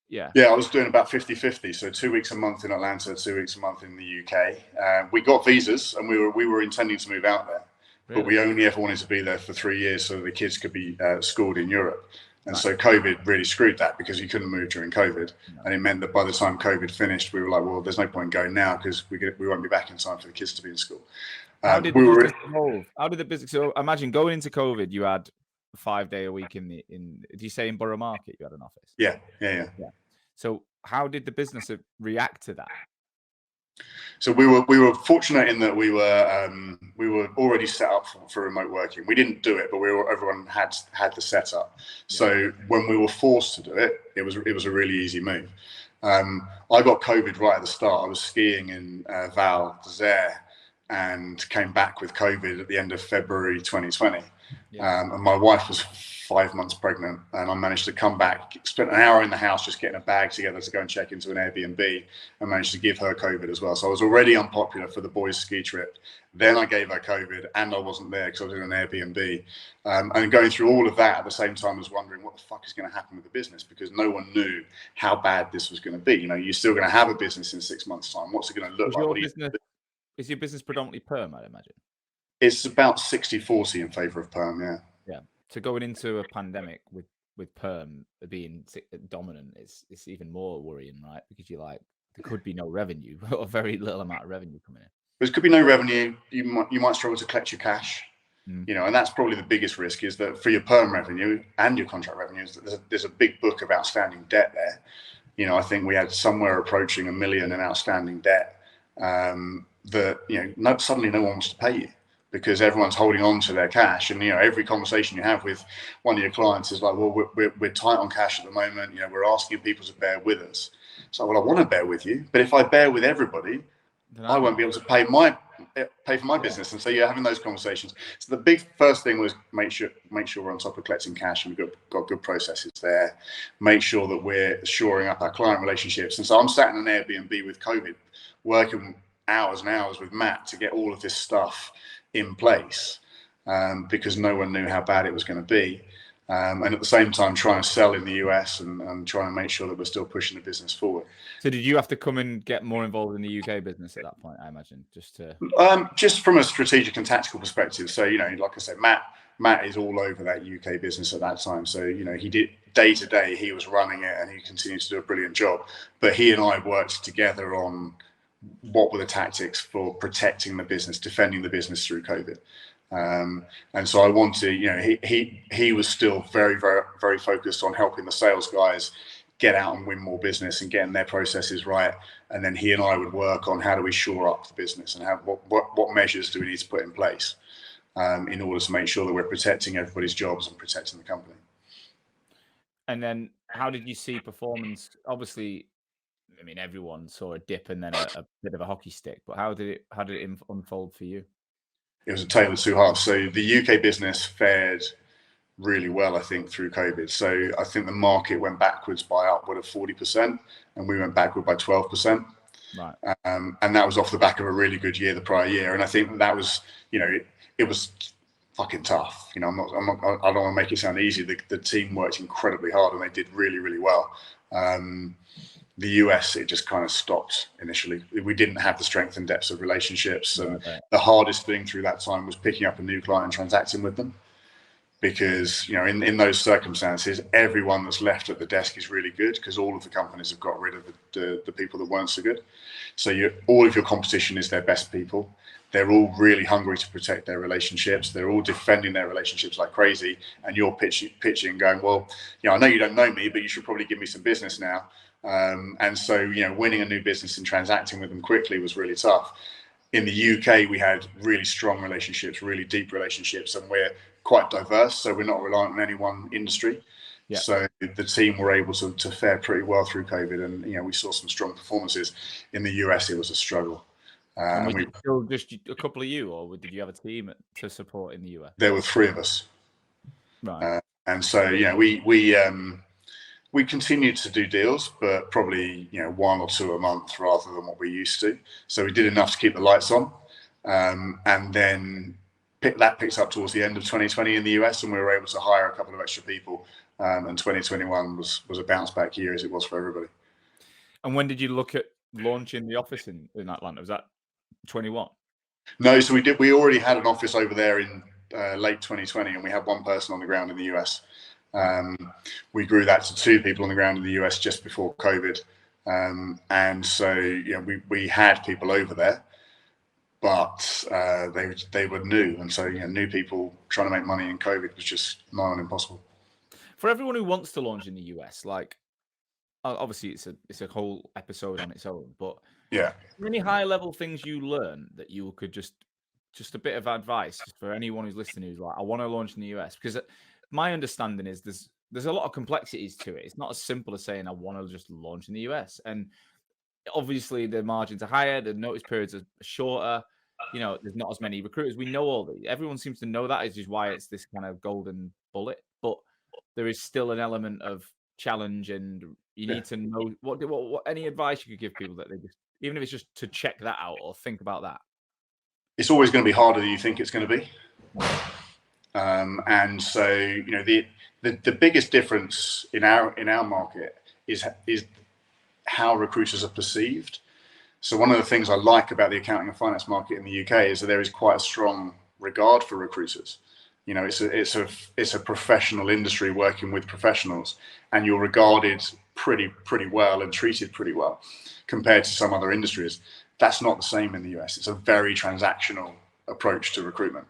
Yeah. Yeah, I was doing about 50-50. So 2 weeks a month in Atlanta, 2 weeks a month in the UK. We got visas and we were intending to move out there, but we only ever wanted to be there for 3 years so the kids could be schooled in Europe. And so COVID really screwed that because you couldn't move during COVID. And it meant that by the time COVID finished, we were like, well, there's no point in going now because we won't be back in time for the kids to be in school. How did the business evolve? How did the business? So imagine going into COVID, you had a 5-day a week in. Did you say in Borough Market you had an office? Yeah. So how did the business react to that? So we were fortunate in that we were already set up for remote working. We didn't do it, but everyone had the setup. So when we were forced to do it, it was a really easy move. I got COVID right at the start. I was skiing in Val d'Isère and came back with COVID at the end of February 2020. And my wife was 5 months pregnant, and I managed to come back, spent an hour in the house just getting a bag together to go and check into an Airbnb, and managed to give her COVID as well. So I was already unpopular for the boys' ski trip. Then I gave her COVID, and I wasn't there because I was in an Airbnb. And going through all of that at the same time, I was wondering what the fuck is going to happen with the business, because no one knew how bad this was going to be. You're still going to have a business in 6 months' time. What's it going to look like? Is your business predominantly perm, I'd imagine? It's about 60-40 in favor of perm, yeah. Yeah. So going into a pandemic with perm being dominant, it's even more worrying, right? Because there could be no revenue or very little amount of revenue coming in. There could be no revenue. You might struggle to collect your cash. And that's probably the biggest risk, is that for your perm revenue and your contract revenues, there's a big book of outstanding debt there. I think we had somewhere approaching $1 million in outstanding debt that suddenly no one wants to pay you, because everyone's holding on to their cash. And every conversation you have with one of your clients is like, well, we're tight on cash at the moment. We're asking people to bear with us. So, well, I want to bear with you, but if I bear with everybody, I won't be able to pay for my business. And so you're having those conversations. So the big first thing was make sure we're on top of collecting cash, and we've got good processes there. Make sure that we're shoring up our client relationships. And so I'm sat in an Airbnb with COVID, working hours and hours with Matt to get all of this stuff in place, because no one knew how bad it was going to be. And at the same time, trying to sell in the US and trying to make sure that we're still pushing the business forward. So did you have to come and get more involved in the UK business at that point, I imagine, just from a strategic and tactical perspective? So, like I said, Matt is all over that UK business at that time. So, he did day to day, he was running it, and he continued to do a brilliant job. But he and I worked together on what were the tactics for protecting the business, defending the business through COVID. And so I wanted, he was still very, very, very focused on helping the sales guys get out and win more business and getting their processes right. And then he and I would work on how do we shore up the business, and what measures do we need to put in place in order to make sure that we're protecting everybody's jobs and protecting the company. And then how did you see performance? Obviously, I mean, everyone saw a dip and then a bit of a hockey stick, but how did it unfold for you? It was a tale of two halves. So the UK business fared really well, I think, through COVID. So I think the market went backwards by upward of 40%, and we went backward by 12%. Right. And that was off the back of a really good year the prior year. And I think that was, it was fucking tough. I don't want to make it sound easy. The team worked incredibly hard, and they did really, really well. The US, it just kind of stopped initially. We didn't have the strength and depth of relationships. And the hardest thing through that time was picking up a new client and transacting with them. Because, in those circumstances, everyone that's left at the desk is really good, because all of the companies have got rid of the people that weren't so good. So all of your competition is their best people. They're all really hungry to protect their relationships. They're all defending their relationships like crazy. And you're pitching going, well, I know you don't know me, but you should probably give me some business now. And so, winning a new business and transacting with them quickly was really tough. In the UK, we had really strong relationships, really deep relationships, and we're quite diverse, so we're not reliant on any one industry. Yeah. So the team were able to fare pretty well through COVID, and we saw some strong performances. In the US, it was a struggle. And was it still just a couple of you, or did you have a team to support in the US? There were 3 of us, right? And so we continued to do deals, but probably 1 or 2 a month rather than what we used to. So we did enough to keep the lights on, and then that picked up towards the end of 2020 in the US, and we were able to hire a couple of extra people. And 2021 was a bounce back year, as it was for everybody. And when did you look at launching the office in Atlanta? Was that 21? No, so we already had an office over there in late 2020, and we had 1 person on the ground in the US. We grew that to 2 people on the ground in the US just before COVID, and so we had people over there, but they were new, and so new people trying to make money in COVID was just nigh on impossible. For everyone who wants to launch in the US, like obviously it's a whole episode on its own, but yeah, any high level things you learn that you could just a bit of advice for anyone who's listening who's like, I want to launch in the US, because my understanding is there's a lot of complexities to it. It's not as simple as saying I want to just launch in the US, and obviously the margins are higher, the notice periods are shorter. There's not as many recruiters. We know all these. Everyone seems to know that, is just why it's this kind of golden bullet. But there is still an element of challenge, and you need to know what any advice you could give people that they just, even if it's just to check that out or think about that. It's always going to be harder than you think it's going to be. And so, the biggest difference in our market is how recruiters are perceived. So one of the things I like about the accounting and finance market in the UK is that there is quite a strong regard for recruiters. It's a professional industry working with professionals, and you're regarded pretty well and treated pretty well compared to some other industries. That's not the same in the US. It's a very transactional approach to recruitment.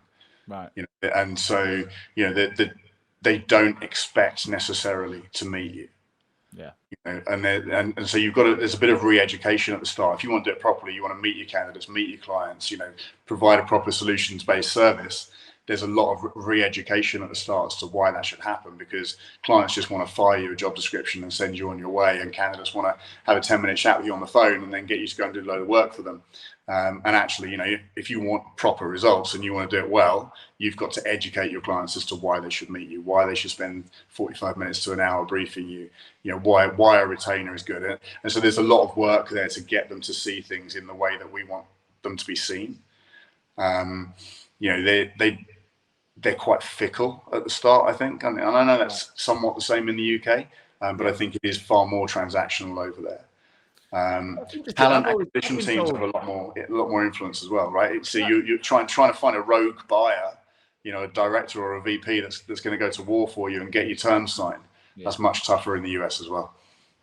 Right. And so, they don't expect necessarily to meet you. Yeah. And so there's a bit of re-education at the start. If you want to do it properly, you want to meet your candidates, meet your clients, provide a proper solutions-based service. There's a lot of re-education at the start as to why that should happen, because clients just want to fire you a job description and send you on your way, and candidates want to have a 10-minute chat with you on the phone and then get you to go and do a load of work for them. And actually, if you want proper results and you want to do it well, you've got to educate your clients as to why they should meet you, why they should spend 45 minutes to an hour briefing you, why a retainer is good. And so there's a lot of work there to get them to see things in the way that we want them to be seen. They're quite fickle at the start, I think. And I know that's somewhat the same in the UK, but I think it is far more transactional over there. Talent acquisition teams have a lot more influence as well, right? So you're trying to find a rogue buyer, a director or a VP that's going to go to war for you and get your terms signed. Yeah. That's much tougher in the US as well.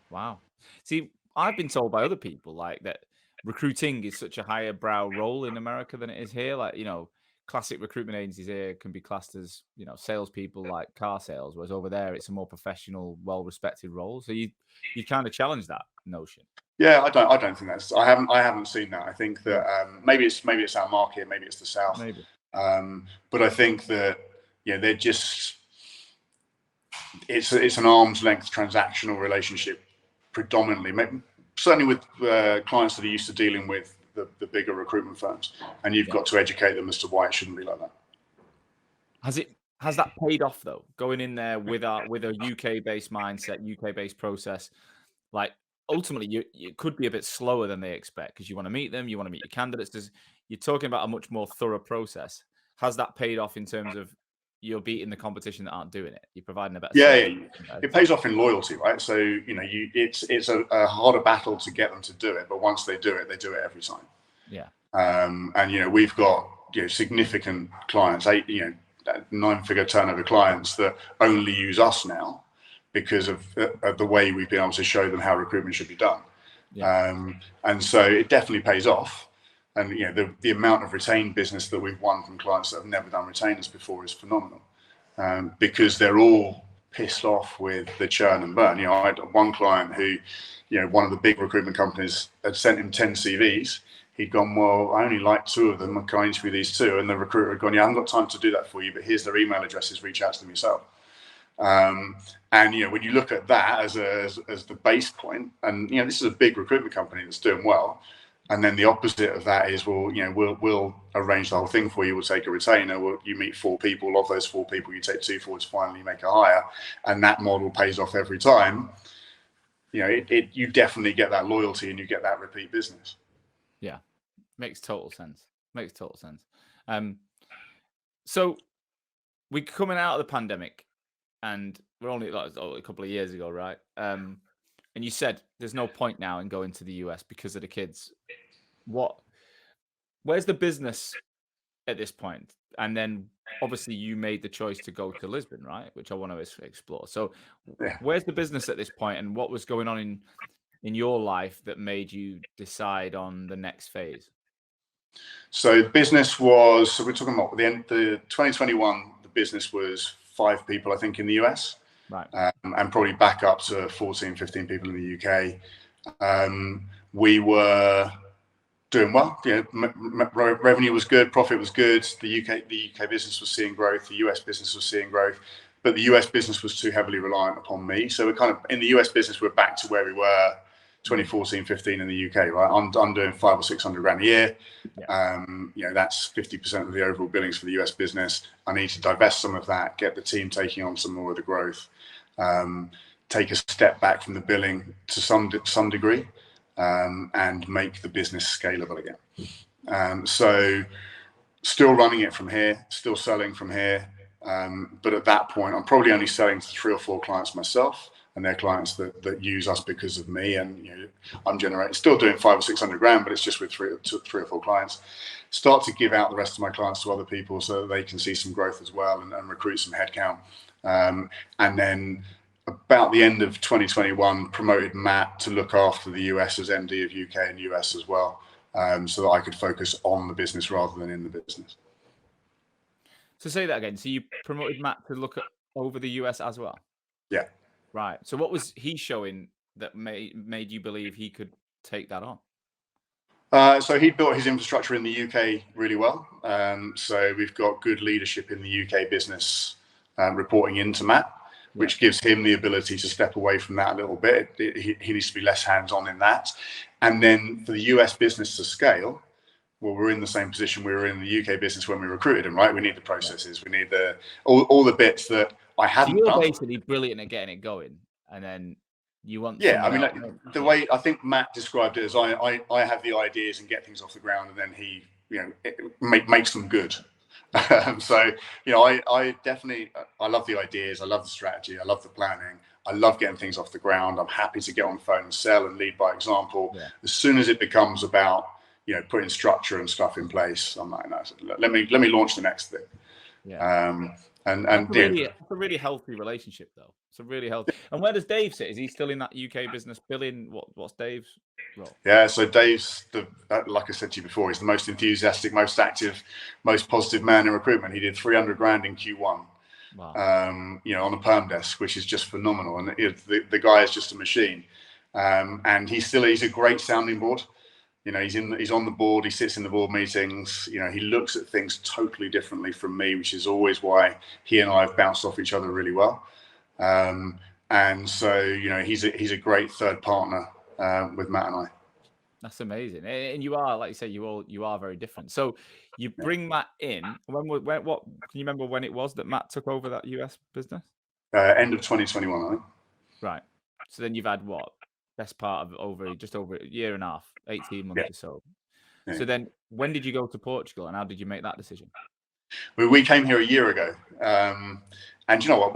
Wow. See, I've been told by other people that recruiting is such a higher brow role in America than it is here. Classic recruitment agencies here can be classed as, salespeople, like car sales, whereas over there it's a more professional, well-respected role. So you kind of challenge that notion. Yeah, I don't think that's. I haven't seen that. I think that maybe it's our market, maybe it's the South. Maybe. But I think that they're just. It's an arm's length transactional relationship, predominantly. Certainly with clients that are used to dealing with the bigger recruitment firms, and you've got to educate them as to why it shouldn't be like that. Has that paid off though? Going in there with a UK based mindset, UK based process, ultimately it could be a bit slower than they expect, because you want to meet them, you want to meet your candidates. You're talking about a much more thorough process. Has that paid off in terms of you're beating the competition that aren't doing it? You're providing a better service. It pays off in loyalty, right? So it's a harder battle to get them to do it, but once they do it every time. Yeah. And we've got significant clients, 9-figure turnover clients that only use us now because of the way we've been able to show them how recruitment should be done. Yeah. And so it definitely pays off. And the amount of retained business that we've won from clients that have never done retainers before is phenomenal, because they're all pissed off with the churn and burn. I had one client who, one of the big recruitment companies had sent him 10 CVs. he'd gone, well, I only like 2 of them. Can I interview these 2? And the recruiter had gone, yeah, I haven't got time to do that for you, but here's their email addresses. Reach out to them yourself. And when you look at that as the base point, and this is a big recruitment company that's doing well, and then the opposite of that is, well, we'll arrange the whole thing for you. We'll take a retainer. You meet 4 people. Of those 4 people, you take 2 forward to finally make a hire, and that model pays off every time. You definitely get that loyalty and you get that repeat business. Yeah, makes total sense. So we're coming out of the pandemic, and we're only a couple of years ago, right? And you said there's no point now in going to the US because of the kids. Where's the business at this point? And then obviously you made the choice to go to Lisbon, right? Which I want to explore. So where's the business at this point, and what was going on in your life that made you decide on the next phase? So the business was, so we're talking about the end of 2021, the business was 5 people, I think, in the US. Right. And probably back up to 14, 15 people in the UK. We were doing well. Revenue was good, profit was good. The UK business was seeing growth. The US business was seeing growth, but the US business was too heavily reliant upon me. So we're kind of in the US business, we're back to where we were 2014, 15 in the UK, right? I'm doing 500 or 600 grand a year. Yeah. That's 50% of the overall billings for the US business. I need to divest some of that, get the team taking on some more of the growth, take a step back from the billing to some degree, and make the business scalable again. So still running it from here, still selling from here. But at that point, I'm probably only selling to 3 or 4 clients myself, and they're clients that use us because of me. And I'm still doing 500 or 600 grand, but it's just with 3 or 4 clients. Start to give out the rest of my clients to other people so that they can see some growth as well, and recruit some headcount. And then about the end of 2021, promoted Matt to look after the US as MD of UK and US as well, so that I could focus on the business rather than in the business. So say that again. So you promoted Matt to look over the US as well? Yeah. Right. So what was he showing that made you believe he could take that on? So he built his infrastructure in the UK really well. So we've got good leadership in the UK business reporting into Matt, which gives him the ability to step away from that a little bit. He needs to be less hands-on in that. And then for the US business to scale, well, we're in the same position we were in the UK business when we recruited him, right? We need the processes, we need all the bits that I hadn't done. So you're basically brilliant at getting it going, and then you want. Yeah, I mean, the way I think Matt described it is, I have the ideas and get things off the ground, and then he, makes them good. So, I definitely, I love the ideas, I love the strategy, I love the planning, I love getting things off the ground. I'm happy to get on the phone and sell and lead by example. Yeah. As soon as it becomes about, putting structure and stuff in place, I'm like, no, let me launch the next thing. Yeah. It's a really healthy relationship, though. It's a really healthy. And where does Dave sit? Is he still in that UK business billing? What's Dave's role? Yeah, so Dave's like I said to you before, he's the most enthusiastic, most active, most positive man in recruitment. He did 300 grand in Q1. Wow. On a perm desk, which is just phenomenal. And the guy is just a machine. And he's a great sounding board. He's on the board. He sits in the board meetings. He looks at things totally differently from me, which is always why he and I have bounced off each other really well. And so he's a great third partner with Matt and I. That's amazing. And you are, like you say, you are very different. So you bring Matt in. What can you remember when it was that Matt took over that US business? End of 2021, I think. Right. So then you've had what? Best part of just over a year and a half, 18 months or so. Yeah. So then when did you go to Portugal, and how did you make that decision? We came here a year ago. And you know what?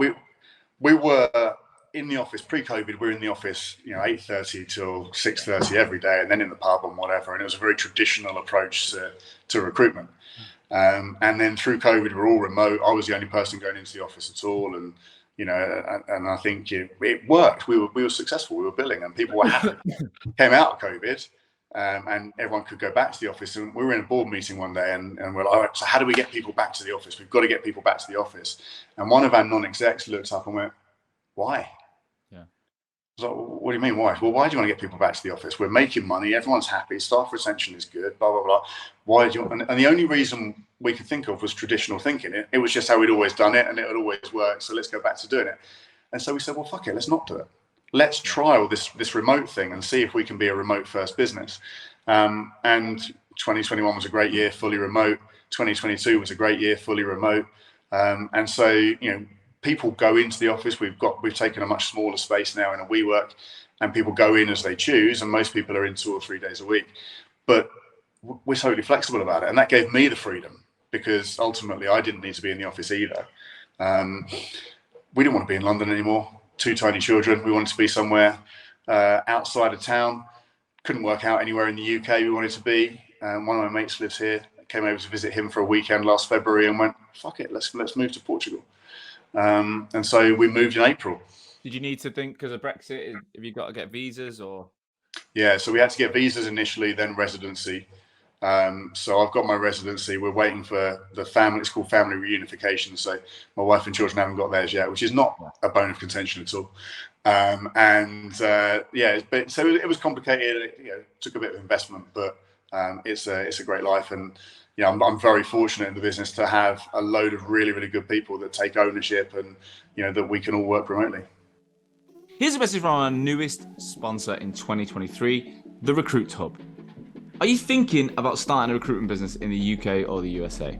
We were in the office pre-COVID. We were in the office, 8:30 till 6:30 every day, and then in the pub and whatever. And it was a very traditional approach to recruitment. And then through COVID, we're all remote. I was the only person going into the office at all. And and I think it worked. We were successful. We were billing, and people were happy. Came out of COVID, and everyone could go back to the office. And we were in a board meeting one day, and we're like, all right, so how do we get people back to the office? We've got to get people back to the office. And one of our non-execs looked up and went, why? Yeah. I was like, well, what do you mean, why? Well, why do you want to get people back to the office? We're making money, everyone's happy, staff retention is good, blah, blah, blah. Why do you want? And the only reason we could think of was traditional thinking. It was just how we'd always done it and it would always work. So let's go back to doing it. And so we said, well, fuck it, let's not do it. Let's trial this remote thing and see if we can be a remote first business. And 2021 was a great year, fully remote. 2022 was a great year, fully remote. And so, you know, people go into the office. We've taken a much smaller space now in a WeWork, and people go in as they choose. And most people are in 2 or 3 days a week, but we're totally flexible about it. And that gave me the freedom, because ultimately I didn't need to be in the office either. We didn't want to be in London anymore. 2 tiny children. We wanted to be somewhere outside of town. Couldn't work out anywhere in the UK we wanted to be. One of my mates lives here. Came over to visit him for a weekend last February and went, fuck it, let's move to Portugal. And so we moved in April. Did you need to think, because of Brexit, have you got to get visas or? Yeah, so we had to get visas initially, then residency. So I've got my residency. We're waiting for the family. It's called family reunification. So my wife and children haven't got theirs yet, which is not a bone of contention at all. But so it was complicated. It took a bit of investment, but it's a great life. And I'm very fortunate in the business to have a load of really, really good people that take ownership, and that we can all work remotely. Here's a message from our newest sponsor in 2023, the Recruit Hub. Are you thinking about starting a recruitment business in the UK or the USA?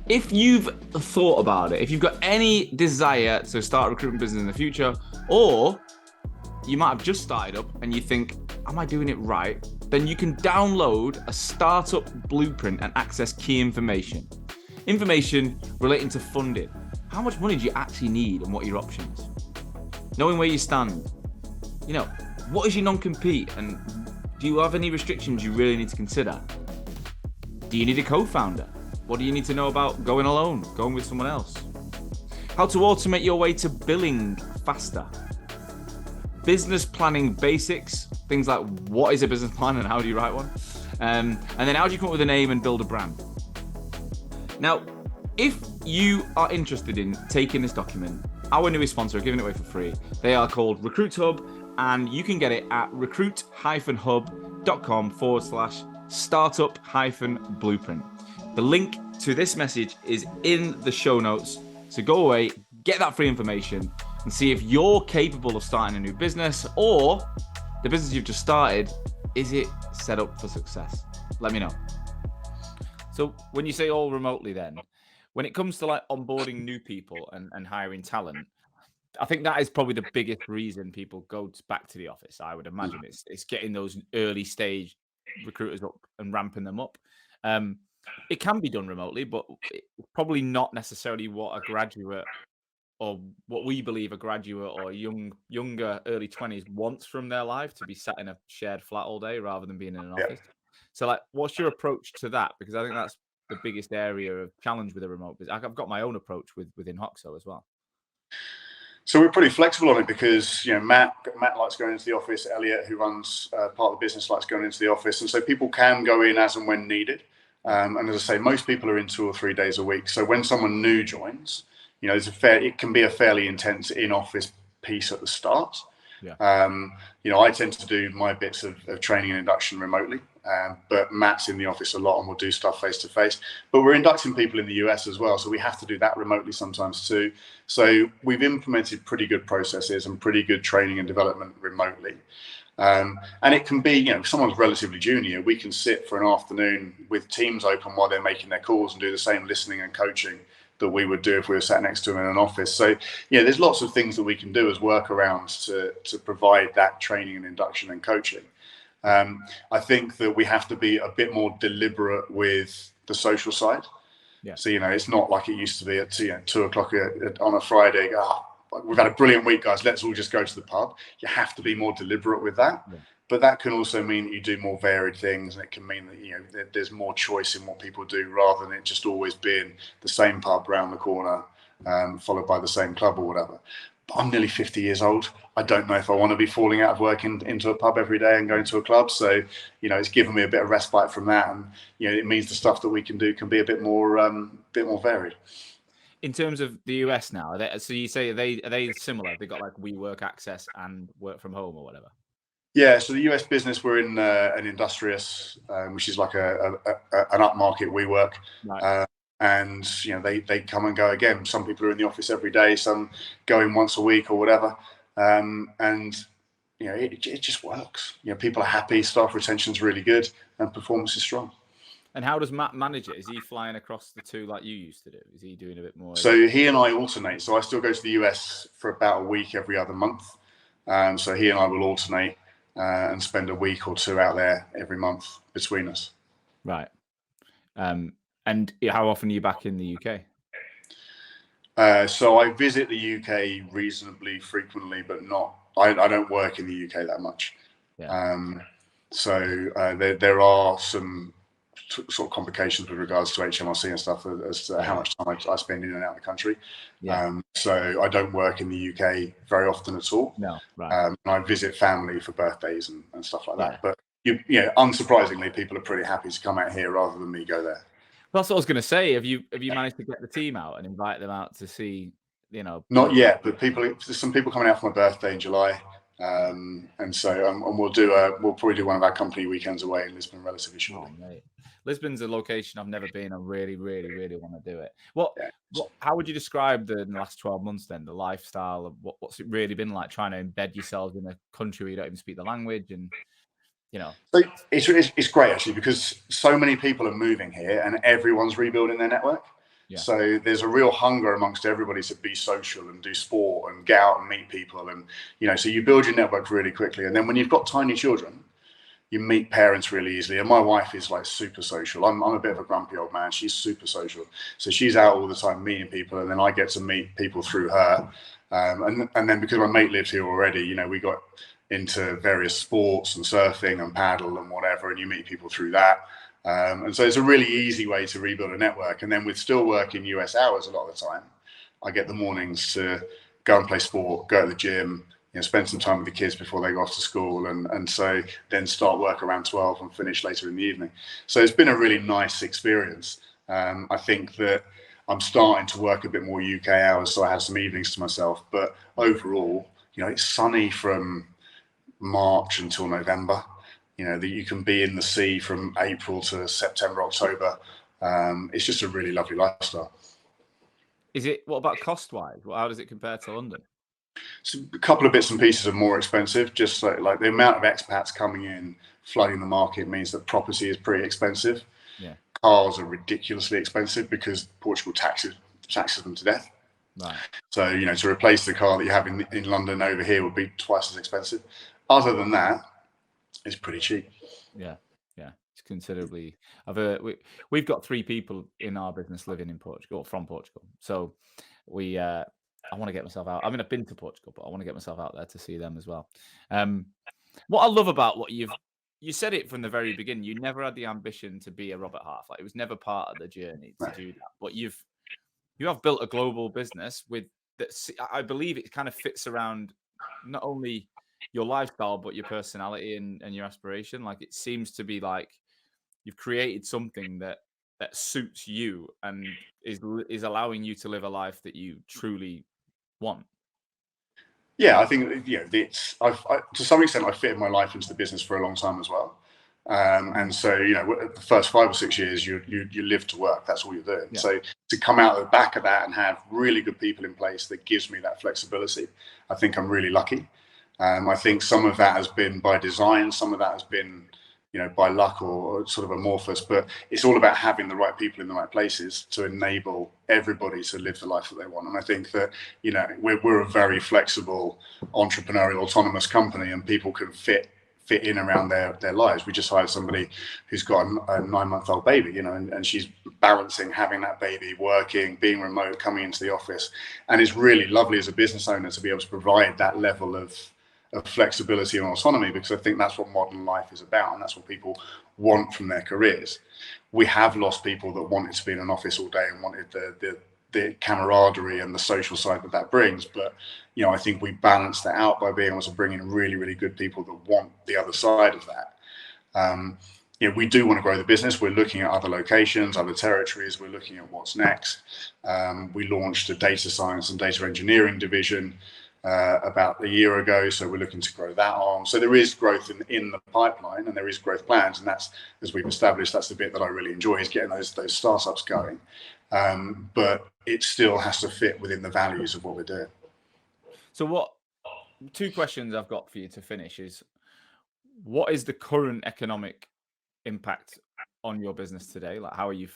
If you've thought about it, if you've got any desire to start a recruitment business in the future, or you might have just started up and you think, am I doing it right? Then you can download a startup blueprint and access key information. Information relating to funding. How much money do you actually need and what are your options? Knowing where you stand. What is your non-compete, and do you have any restrictions you really need to consider? Do you need a co-founder? What do you need to know about going alone, going with someone else? How to automate your way to billing faster. Business planning basics, things like what is a business plan and how do you write one? And then how do you come up with a name and build a brand? Now, if you are interested in taking this document, our newest sponsor are giving it away for free. They are called Recruit Hub, and you can get it at recruit-hub.com/startup-blueprint. The link to this message is in the show notes. So go away, get that free information, and see if you're capable of starting a new business, or the business you've just started, is it set up for success? Let me know. So when you say all remotely then, when it comes to like onboarding new people and hiring talent, I think that is probably the biggest reason people go back to the office. I would imagine it's getting those early stage recruiters up and ramping them up. It can be done remotely, but it's probably not necessarily what a graduate, or what we believe a graduate or younger early 20s wants from their life, to be sat in a shared flat all day rather than being in an office. So like, what's your approach to that? Because I think that's the biggest area of challenge with a remote business. I've got my own approach within Hoxo as well. So we're pretty flexible on it, because Matt likes going into the office. Elliot, who runs part of the business, likes going into the office, and so people can go in as and when needed. And as I say, most people are in 2 or 3 days a week. So when someone new joins, it can be a fairly intense in-office piece at the start. I tend to do my bits of training and induction remotely, but Matt's in the office a lot and will do stuff face to face. But we're inducting people in the US as well, so we have to do that remotely sometimes too. So we've implemented pretty good processes and pretty good training and development remotely. And it can be, if someone's relatively junior, we can sit for an afternoon with Teams open while they're making their calls and do the same listening and coaching that we would do if we were sat next to them in an office. So there's lots of things that we can do as workarounds to provide that training and induction and coaching. I think that we have to be a bit more deliberate with the social side. So it's not like it used to be at 2 o'clock on a Friday. We've had a brilliant week, guys, let's all just go to the pub. You have to be more deliberate with that. But that can also mean that you do more varied things, and it can mean that there's more choice in what people do, rather than it just always being the same pub round the corner, followed by the same club or whatever. But I'm nearly 50 years old. I don't know if I want to be falling out of work into a pub every day and going to a club. So, it's given me a bit of respite from that, and it means the stuff that we can do can be a bit more varied. In terms of the US now, so you say are they similar? They got like WeWork access and work from home or whatever. Yeah, so the US business, we're in an Industrious, which is like an upmarket WeWork. Right. And they come and go again. Some people are in the office every day, some go in once a week or whatever. And it just works. People are happy, staff retention's really good, and performance is strong. And how does Matt manage it? Is he flying across the two like you used to do? Is he doing a bit more? So he and I alternate. So I still go to the US for about a week every other month. So he and I will alternate and spend a week or two out there every month between us. Right. And how often are you back in the UK? So I visit the UK reasonably frequently, but I don't work in the UK that much. Yeah. There are some sort of complications with regards to HMRC and stuff as to how much time I spend in and out of the country. Yeah. So I don't work in the UK very often at all. No. Right. And I visit family for birthdays and stuff like that. Yeah. But unsurprisingly, people are pretty happy to come out here rather than me go there. That's what I was going to say. Have you managed to get the team out and invite them out to see? Not yet, but there's some people coming out for my birthday in July. And we'll probably do one of our company weekends away in Lisbon relatively shortly. Oh, mate. Lisbon's a location I've never been. I really, really, really want to do it. How would you describe the last 12 months then? The lifestyle of what's it really been like trying to embed yourselves in a country where you don't even speak the language and So it's great actually because so many people are moving here and everyone's rebuilding their network. Yeah. So there's a real hunger amongst everybody to be social and do sport and get out and meet people. And, so you build your network really quickly. And then when you've got tiny children, you meet parents really easily. And my wife is like super social. I'm a bit of a grumpy old man. She's super social. So she's out all the time meeting people. And then I get to meet people through her. And then because my mate lives here already, we got into various sports and surfing and paddle and whatever. And you meet people through that. And so it's a really easy way to rebuild a network. And then with still working US hours a lot of the time, I get the mornings to go and play sport, go to the gym, spend some time with the kids before they go off to school. And so then start work around 12 and finish later in the evening. So it's been a really nice experience. I think that I'm starting to work a bit more UK hours, so I have some evenings to myself. But overall, it's sunny from March until November. That you can be in the sea from April to September, October. It's just a really lovely lifestyle. What about cost-wise? How does it compare to London? So a couple of bits and pieces are more expensive. Just like the amount of expats coming in, flooding the market means that property is pretty expensive. Yeah. Cars are ridiculously expensive because Portugal taxes them to death. Right. So, to replace the car that you have in London over here would be twice as expensive. Other than that, it's pretty cheap. Yeah. It's considerably. We've got 3 people in our business living in Portugal, from Portugal. So I want to get myself out. I mean, I've been to Portugal, but I want to get myself out there to see them as well. What I love about what you said it from the very beginning. You never had the ambition to be a Robert Half. Like it was never part of the journey to do that. But you have built a global business with that. I believe it kind of fits around not only your lifestyle, but your personality and your aspiration. Like it seems to be like you've created something that suits you and is allowing you to live a life that you truly want. Yeah, I think to some extent I fitted my life into the business for a long time as well. And so the first 5 or 6 years you live to work. That's all you're doing. Yeah. So to come out of the back of that and have really good people in place that gives me that flexibility, I think I'm really lucky. I think some of that has been by design, some of that has been, by luck or sort of amorphous, but it's all about having the right people in the right places to enable everybody to live the life that they want. And I think that, we're a very flexible, entrepreneurial, autonomous company and people can fit in around their lives. We just hired somebody who's got a 9-month-old baby, and she's balancing having that baby, working, being remote, coming into the office. And it's really lovely as a business owner to be able to provide that level of flexibility and autonomy, because I think that's what modern life is about, and that's what people want from their careers. We have lost people that wanted to be in an office all day and wanted the camaraderie and the social side that brings, but I think we balance that out by being able to bring in really, really good people that want the other side of that. we do want to grow the business. We're looking at other locations, other territories. We're looking at what's next. We launched a data science and data engineering division about a year ago, so we're looking to grow that on. So there is growth in the pipeline, and there is growth plans, and that's, as we've established, that's the bit that I really enjoy, is getting those startups going. But it still has to fit within the values of what we're doing. So two questions I've got for you to finish is, what is the current economic impact on your business today? Like, how are you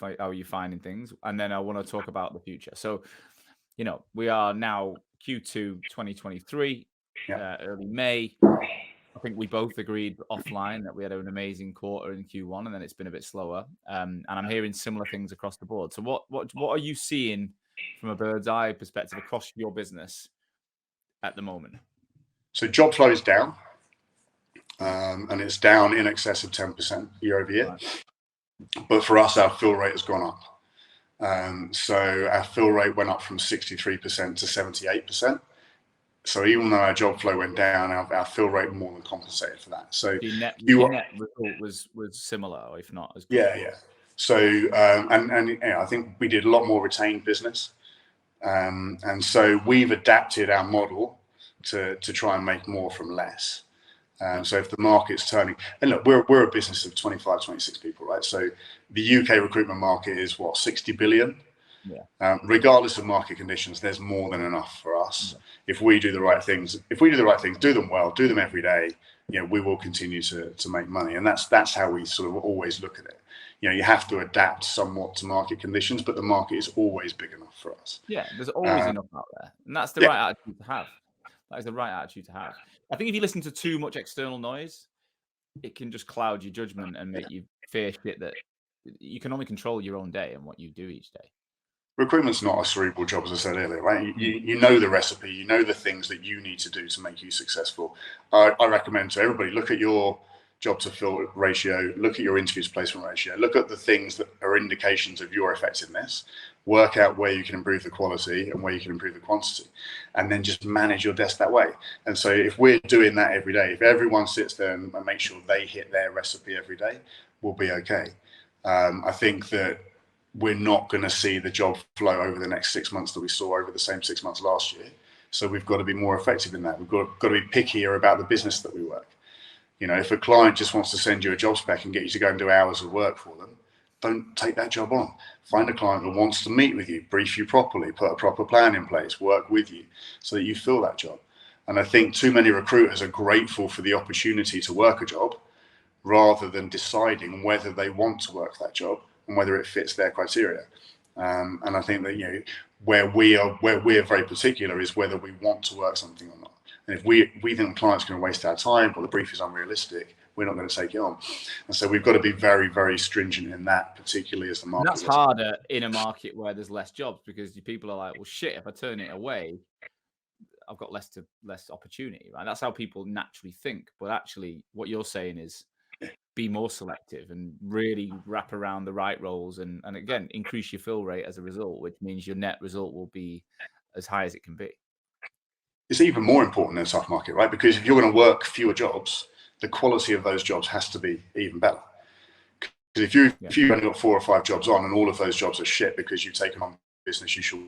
finding things? And then I want to talk about the future. So, we are now Q2 2023, early May. I think we both agreed offline that we had an amazing quarter in Q1, and then it's been a bit slower. And I'm hearing similar things across the board. So what are you seeing from a bird's eye perspective across your business at the moment? So job flow is down, and it's down in excess of 10% year over year. Right. But for us, our fill rate has gone up. So our fill rate went up from 63% to 78%. So even though our job flow went down, our fill rate more than compensated for that. So the net result was similar, or if not as good. Yeah. So and I think we did a lot more retained business, and so we've adapted our model to try and make more from less. So if the market's turning, and look, we're a business of 25, 26 people, right? So the UK recruitment market is 60 billion. Yeah. Regardless of market conditions, there's more than enough for us. Yeah. If we do the right things, do them well, do them every day, we will continue to make money. And that's how we sort of always look at it. You have to adapt somewhat to market conditions, but the market is always big enough for us. Yeah, there's always enough out there. And that's the right attitude to have. That is the right attitude to have. I think if you listen to too much external noise, it can just cloud your judgment and make you fear shit that you can only control your own day and what you do each day. Recruitment's not a cerebral job, as I said earlier, right? You know the recipe, you know the things that you need to do to make you successful. I recommend to everybody, look at your job to fill ratio, look at your interviews placement ratio, look at the things that are indications of your effectiveness, work out where you can improve the quality and where you can improve the quantity, and then just manage your desk that way. And so if we're doing that every day, if everyone sits there and makes sure they hit their recipe every day, we'll be okay. I think that we're not going to see the job flow over the next 6 months that we saw over the same 6 months last year. So we've got to be more effective in that. We've got to be pickier about the business that we work. If a client just wants to send you a job spec and get you to go and do hours of work for them, don't take that job on. Find a client that wants to meet with you, brief you properly, put a proper plan in place, work with you so that you fill that job. And I think too many recruiters are grateful for the opportunity to work a job rather than deciding whether they want to work that job and whether it fits their criteria. And I think that where we're very particular is whether we want to work something or not. And if we think the client's going to waste our time or the brief is unrealistic, we're not going to take it on. And so we've got to be very, very stringent in that, particularly as the market. And that's harder in a market where there's less jobs, because people are like, well, shit, if I turn it away, I've got less opportunity, right? That's how people naturally think. But actually, what you're saying is be more selective and really wrap around the right roles, and again, increase your fill rate as a result, which means your net result will be as high as it can be. It's even more important in a tough market, right? Because if you're going to work fewer jobs, the quality of those jobs has to be even better. Because if you've only got 4 or 5 jobs on and all of those jobs are shit because you've taken on business you should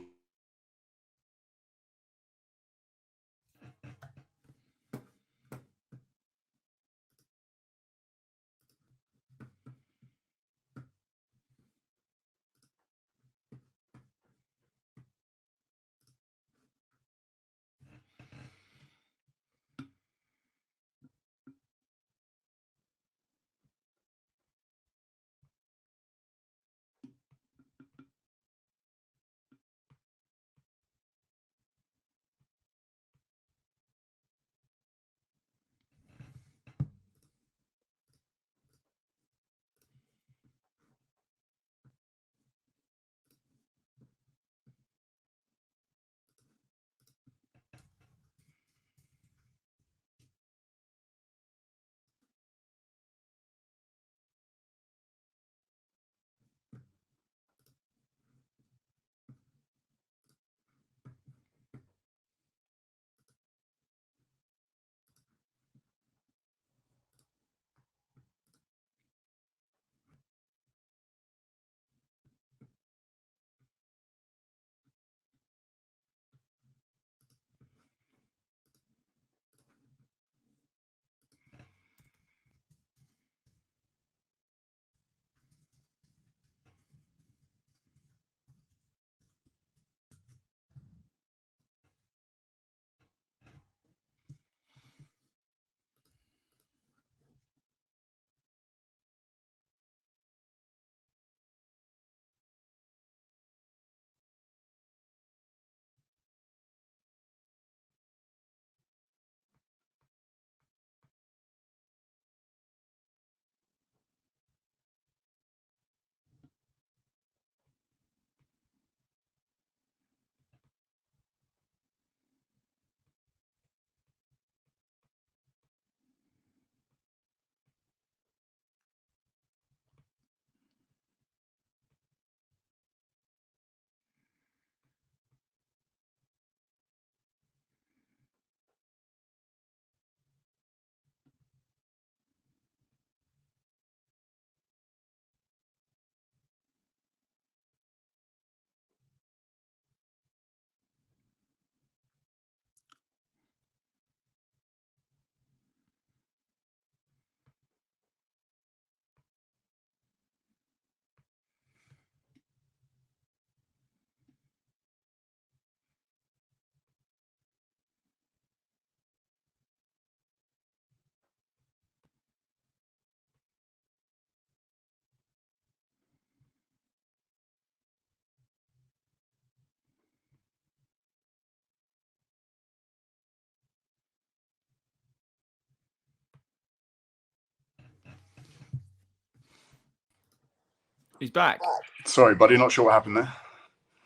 He's back. Are Sorry, buddy, not sure what happened there.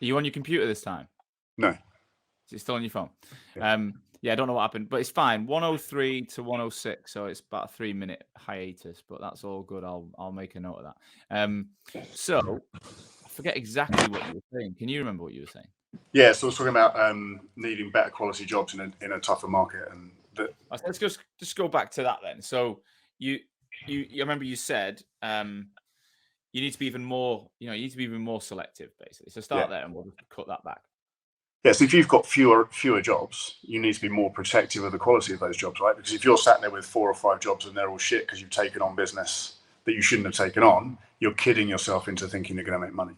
you on your computer this time? No. Is it still on your phone? Yeah. Yeah, I don't know what happened, but it's fine. 103 to 106, so it's about a 3-minute hiatus, but that's all good. I'll make a note of that. So I forget exactly what you were saying. Can you remember what you were saying? Yeah, so I was talking about needing better quality jobs in a tougher market, and let's just go back to that then. So you remember you said you need to be even more, you need to be even more selective, basically. So start there, and we'll just cut that back. Yeah, so if you've got fewer jobs, you need to be more protective of the quality of those jobs, right? Because if you're sat there with 4 or 5 jobs and they're all shit because you've taken on business that you shouldn't have taken on, you're kidding yourself into thinking you're going to make money.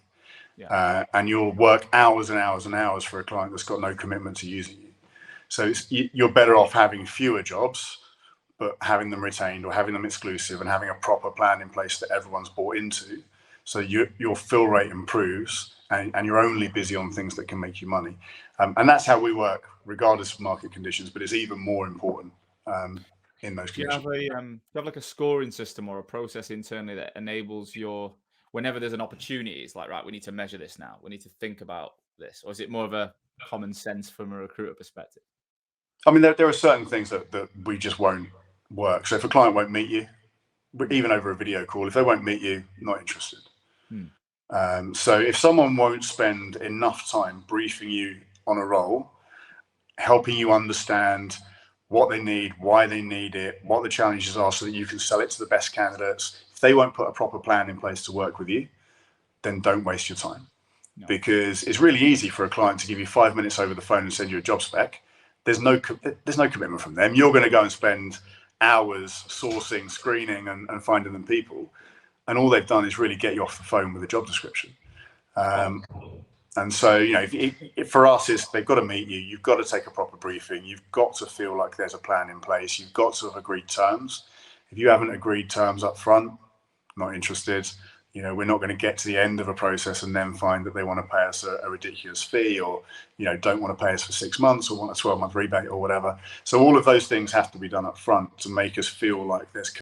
Yeah. And you'll work hours and hours and hours for a client that's got no commitment to using you. So you're better off having fewer jobs, but having them retained or having them exclusive and having a proper plan in place that everyone's bought into. So your fill rate improves and you're only busy on things that can make you money. And that's how we work, regardless of market conditions, but it's even more important in those conditions. Do you have like a scoring system or a process internally that enables whenever there's an opportunity, it's like, right, we need to measure this now. We need to think about this. Or is it more of a common sense from a recruiter perspective? I mean, there are certain things that we just won't work. So if a client won't meet you, even over a video call, if they won't meet you, not interested. So if someone won't spend enough time briefing you on a role, helping you understand what they need, why they need it, what the challenges are so that you can sell it to the best candidates, if they won't put a proper plan in place to work with you, then don't waste your time. No. Because it's really easy for a client to give you 5 minutes over the phone and send you a job spec. There's no commitment from them. You're going to go and spend hours sourcing, screening, and finding them people. And all they've done is really get you off the phone with a job description. And so, if for us, they've got to meet you. You've got to take a proper briefing. You've got to feel like there's a plan in place. You've got to have agreed terms. If you haven't agreed terms up front, not interested. We're not going to get to the end of a process and then find that they want to pay us a ridiculous fee, or don't want to pay us for 6 months, or want a 12-month rebate or whatever. So all of those things have to be done up front to make us feel like there's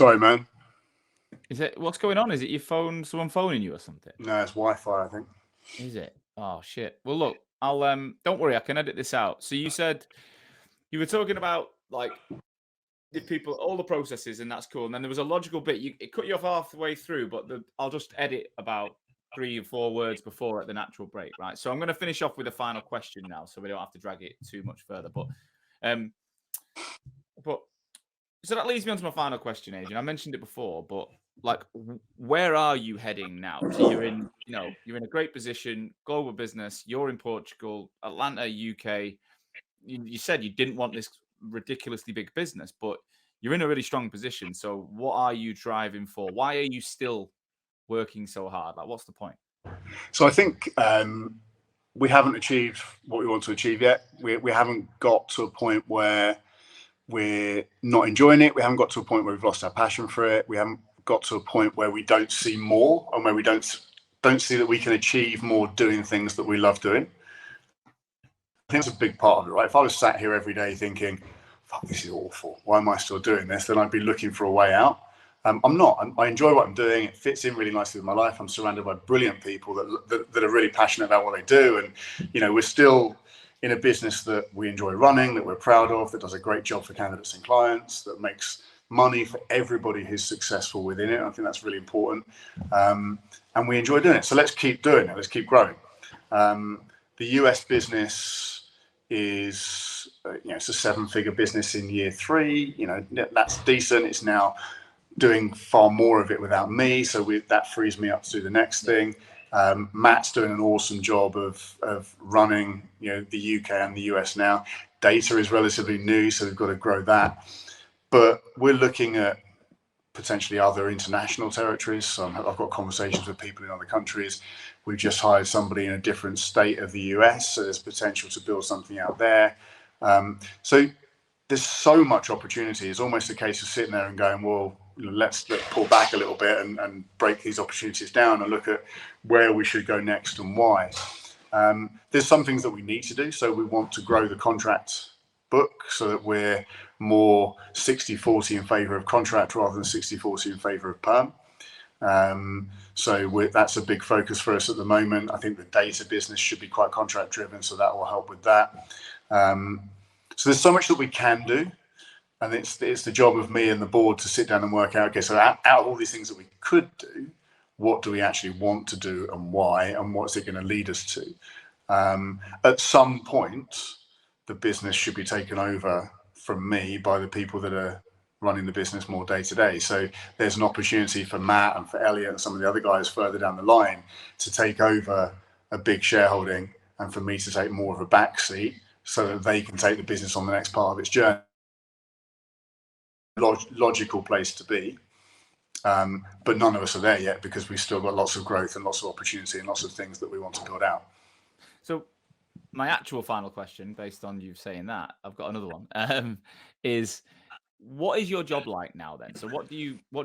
Sorry, man. Is it what's going on? Is it your phone? Someone phoning you or something? No, it's Wi-Fi, I think. Is it? Oh shit. Well, look, I'll don't worry, I can edit this out. So you said you were talking about like the people, all the processes, and that's cool. And then there was a logical bit. It cut you off halfway through, but I'll just edit about 3 or 4 words before at the natural break, right? So I'm going to finish off with a final question now, so we don't have to drag it too much further. Um, but so that leads me on to my final question, Adrian. I mentioned it before, but like, where are you heading now? So you're in, you're in a great position, global business. You're in Portugal, Atlanta, UK. You said you didn't want this ridiculously big business, but you're in a really strong position. So what are you driving for? Why are you still working so hard? Like, what's the point? So I think we haven't achieved what we want to achieve yet. We haven't got to a point where we're not enjoying it. We haven't got to a point where we've lost our passion for it. We haven't got to a point where we don't see more, and where we don't see that we can achieve more doing things that we love doing. I think that's a big part of it, right? If I was sat here every day thinking, fuck, this is awful, why am I still doing this? Then I'd be looking for a way out. I'm not. I enjoy what I'm doing. It fits in really nicely with my life. I'm surrounded by brilliant people that are really passionate about what they do. And, we're still in a business that we enjoy running, that we're proud of, that does a great job for candidates and clients, that makes money for everybody who's successful within it. I think that's really important. And we enjoy doing it. So let's keep doing it. Let's keep growing. The US business is, it's a 7-figure business in year 3. That's decent. It's now doing far more of it without me, so that frees me up to do the next thing. Matt's doing an awesome job of running the UK and the US now. Data is relatively new, so we've got to grow that, but we're looking at potentially other international territories. So I've got conversations with people in other countries. We've just hired somebody in a different state of the US, so there's potential to build something out there. So there's so much opportunity. It's almost a case of sitting there and going, well, let's pull back a little bit and break these opportunities down and look at where we should go next and why. There's some things that we need to do. So we want to grow the contract book so that we're more 60-40 in favor of contract rather than 60-40 in favor of perm. So that's a big focus for us at the moment. I think the data business should be quite contract driven, so that will help with that. So there's so much that we can do, and it's the job of me and the board to sit down and work out, okay, so out of all these things that we could do, what do we actually want to do and why, and what's it going to lead us to? At some point, the business should be taken over from me by the people that are running the business more day to day. So there's an opportunity for Matt and for Elliot and some of the other guys further down the line to take over a big shareholding, and for me to take more of a back seat so that they can take the business on the next part of its journey. Logical place to be. But none of us are there yet because we've still got lots of growth and lots of opportunity and lots of things that we want to build out. So my actual final question, based on you saying that, I've got another one, is what is your job like now then? So what do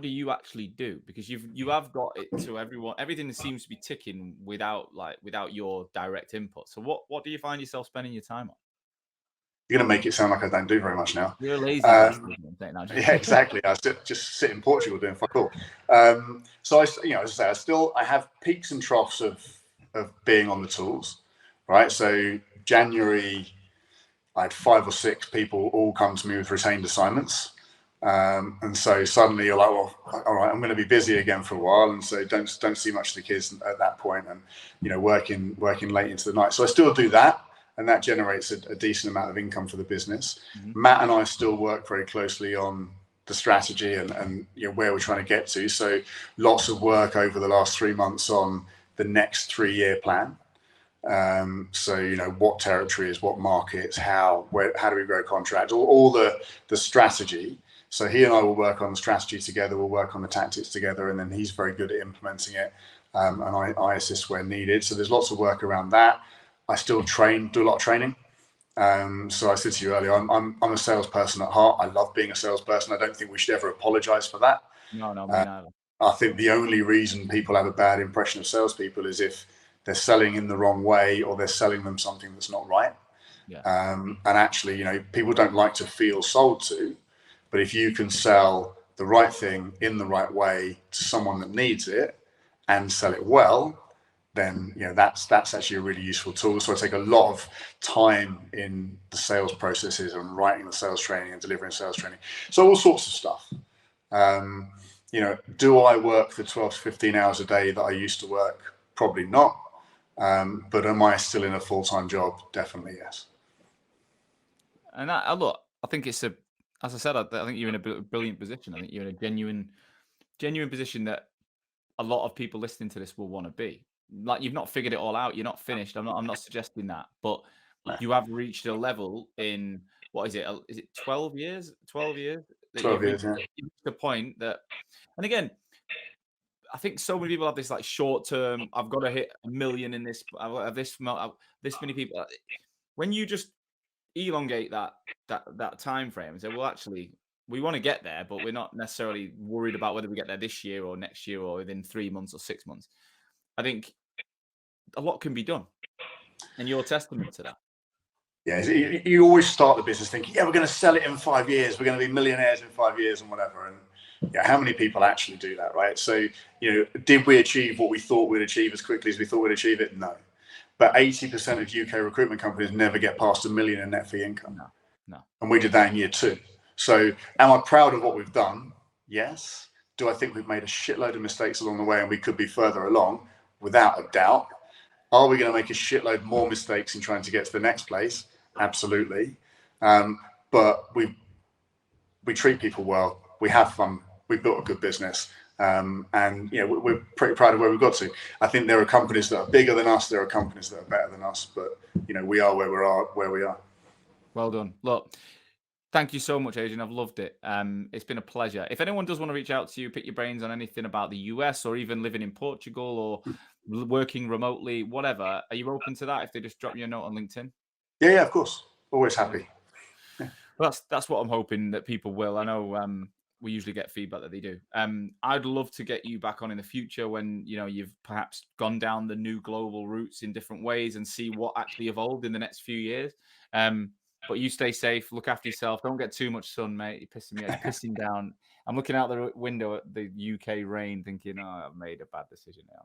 you actually do? Because you have got it to everything seems to be ticking without your direct input. So what do you find yourself spending your time on? You're going to make it sound like I don't do very much now. You're a lazy bastard. Yeah, exactly. I just sit in Portugal doing fuck all. So as I say, I have peaks and troughs of being on the tools, right? So January, I had 5 or 6 people all come to me with retained assignments. And so suddenly you're like, well, all right, I'm going to be busy again for a while. And so don't see much of the kids at that point, and, working late into the night. So I still do that. And that generates a decent amount of income for the business. Mm-hmm. Matt and I still work very closely on the strategy and where we're trying to get to. So lots of work over the last 3 months on the next 3-year plan. So what territories, what markets, how do we grow contracts, all the strategy. So he and I will work on the strategy together. We'll work on the tactics together, and then he's very good at implementing it. And I assist where needed. So there's lots of work around that. I still do a lot of training. So I said to you earlier, I'm a salesperson at heart. I love being a salesperson. I don't think we should ever apologize for that. No, me neither. I think the only reason people have a bad impression of salespeople is if they're selling in the wrong way, or they're selling them something that's not right. Yeah. And actually, people don't like to feel sold to, but if you can sell the right thing in the right way to someone that needs it and sell it well, then that's actually a really useful tool. So I take a lot of time in the sales processes and writing the sales training and delivering sales training. So all sorts of stuff. Do I work the 12 to 15 hours a day that I used to work? Probably not. But am I still in a full-time job? Definitely yes. And look, I think as I said, I think you're in a brilliant position. I think you're in a genuine position that a lot of people listening to this will want to be. Like, you've not figured it all out. You're not finished. I'm not suggesting that, but you have reached a level in, what is it? Is it 12 years? 12 years? 12 years, yeah. You've reached the point that, and again, I think so many people have this like short term, I've got to hit 1 million in this, this many people. When you just elongate that time frame and say, well, actually, we want to get there, but we're not necessarily worried about whether we get there this year or next year or within 3 months or 6 months. I think a lot can be done, and you're a testament to that. Yeah, you always start the business thinking, we're going to sell it in 5 years, we're going to be millionaires in 5 years and whatever. And how many people actually do that, right? So, did we achieve what we thought we'd achieve as quickly as we thought we'd achieve it? No. But 80% of UK recruitment companies never get past 1 million in net fee income. No. And we did that in year 2. So am I proud of what we've done? Yes. Do I think we've made a shitload of mistakes along the way and we could be further along? Without a doubt. Are we going to make a shitload more mistakes in trying to get to the next place? Absolutely. But we treat people well. We have fun. We built a good business. And we're pretty proud of where we've got to. I think there are companies that are bigger than us. There are companies that are better than us. But, we are where we are. Well done. Look, thank you so much, Adrian. I've loved it. It's been a pleasure. If anyone does want to reach out to you, pick your brains on anything about the US or even living in Portugal or working remotely, whatever, are you open to that if they just drop you a note on LinkedIn? Yeah, of course. Always happy. Yeah. Well, that's what I'm hoping that people will. I know we usually get feedback that they do. I'd love to get you back on in the future when you've perhaps gone down the new global routes in different ways and see what actually evolved in the next few years. But you stay safe, look after yourself. Don't get too much sun, mate. You're pissing me off, pissing down. I'm looking out the window at the UK rain thinking, I've made a bad decision now.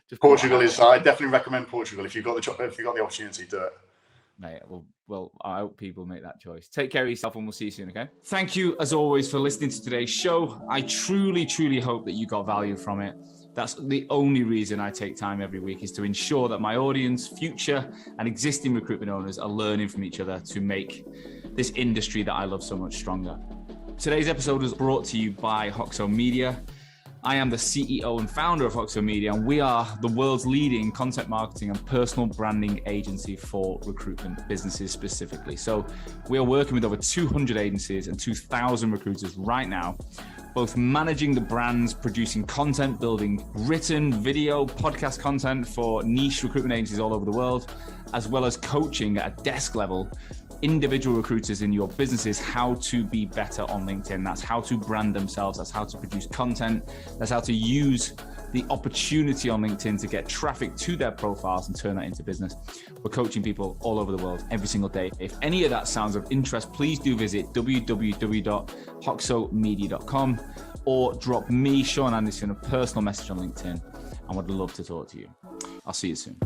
Just Portugal is, I definitely recommend Portugal. If you've got the opportunity, do it. Mate, well, I hope people make that choice. Take care of yourself and we'll see you soon, okay? Thank you, as always, for listening to today's show. I truly, truly hope that you got value from it. That's the only reason I take time every week, is to ensure that my audience, future and existing recruitment owners, are learning from each other to make this industry that I love so much stronger. Today's episode was brought to you by Hoxo Media. I am the CEO and founder of Hoxo Media, and we are the world's leading content marketing and personal branding agency for recruitment businesses specifically. So we are working with over 200 agencies and 2,000 recruiters right now, both managing the brands, producing content, building written, video, podcast content for niche recruitment agencies all over the world, as well as coaching at a desk level individual recruiters in your businesses how to be better on LinkedIn. That's how to brand themselves. That's how to produce content. That's how to use the opportunity on LinkedIn to get traffic to their profiles and turn that into business. We're coaching people all over the world every single day. If any of that sounds of interest, please do visit www.hoxomedia.com or drop me, Sean Anderson, a personal message on LinkedIn. I would love to talk to you. I'll see you soon.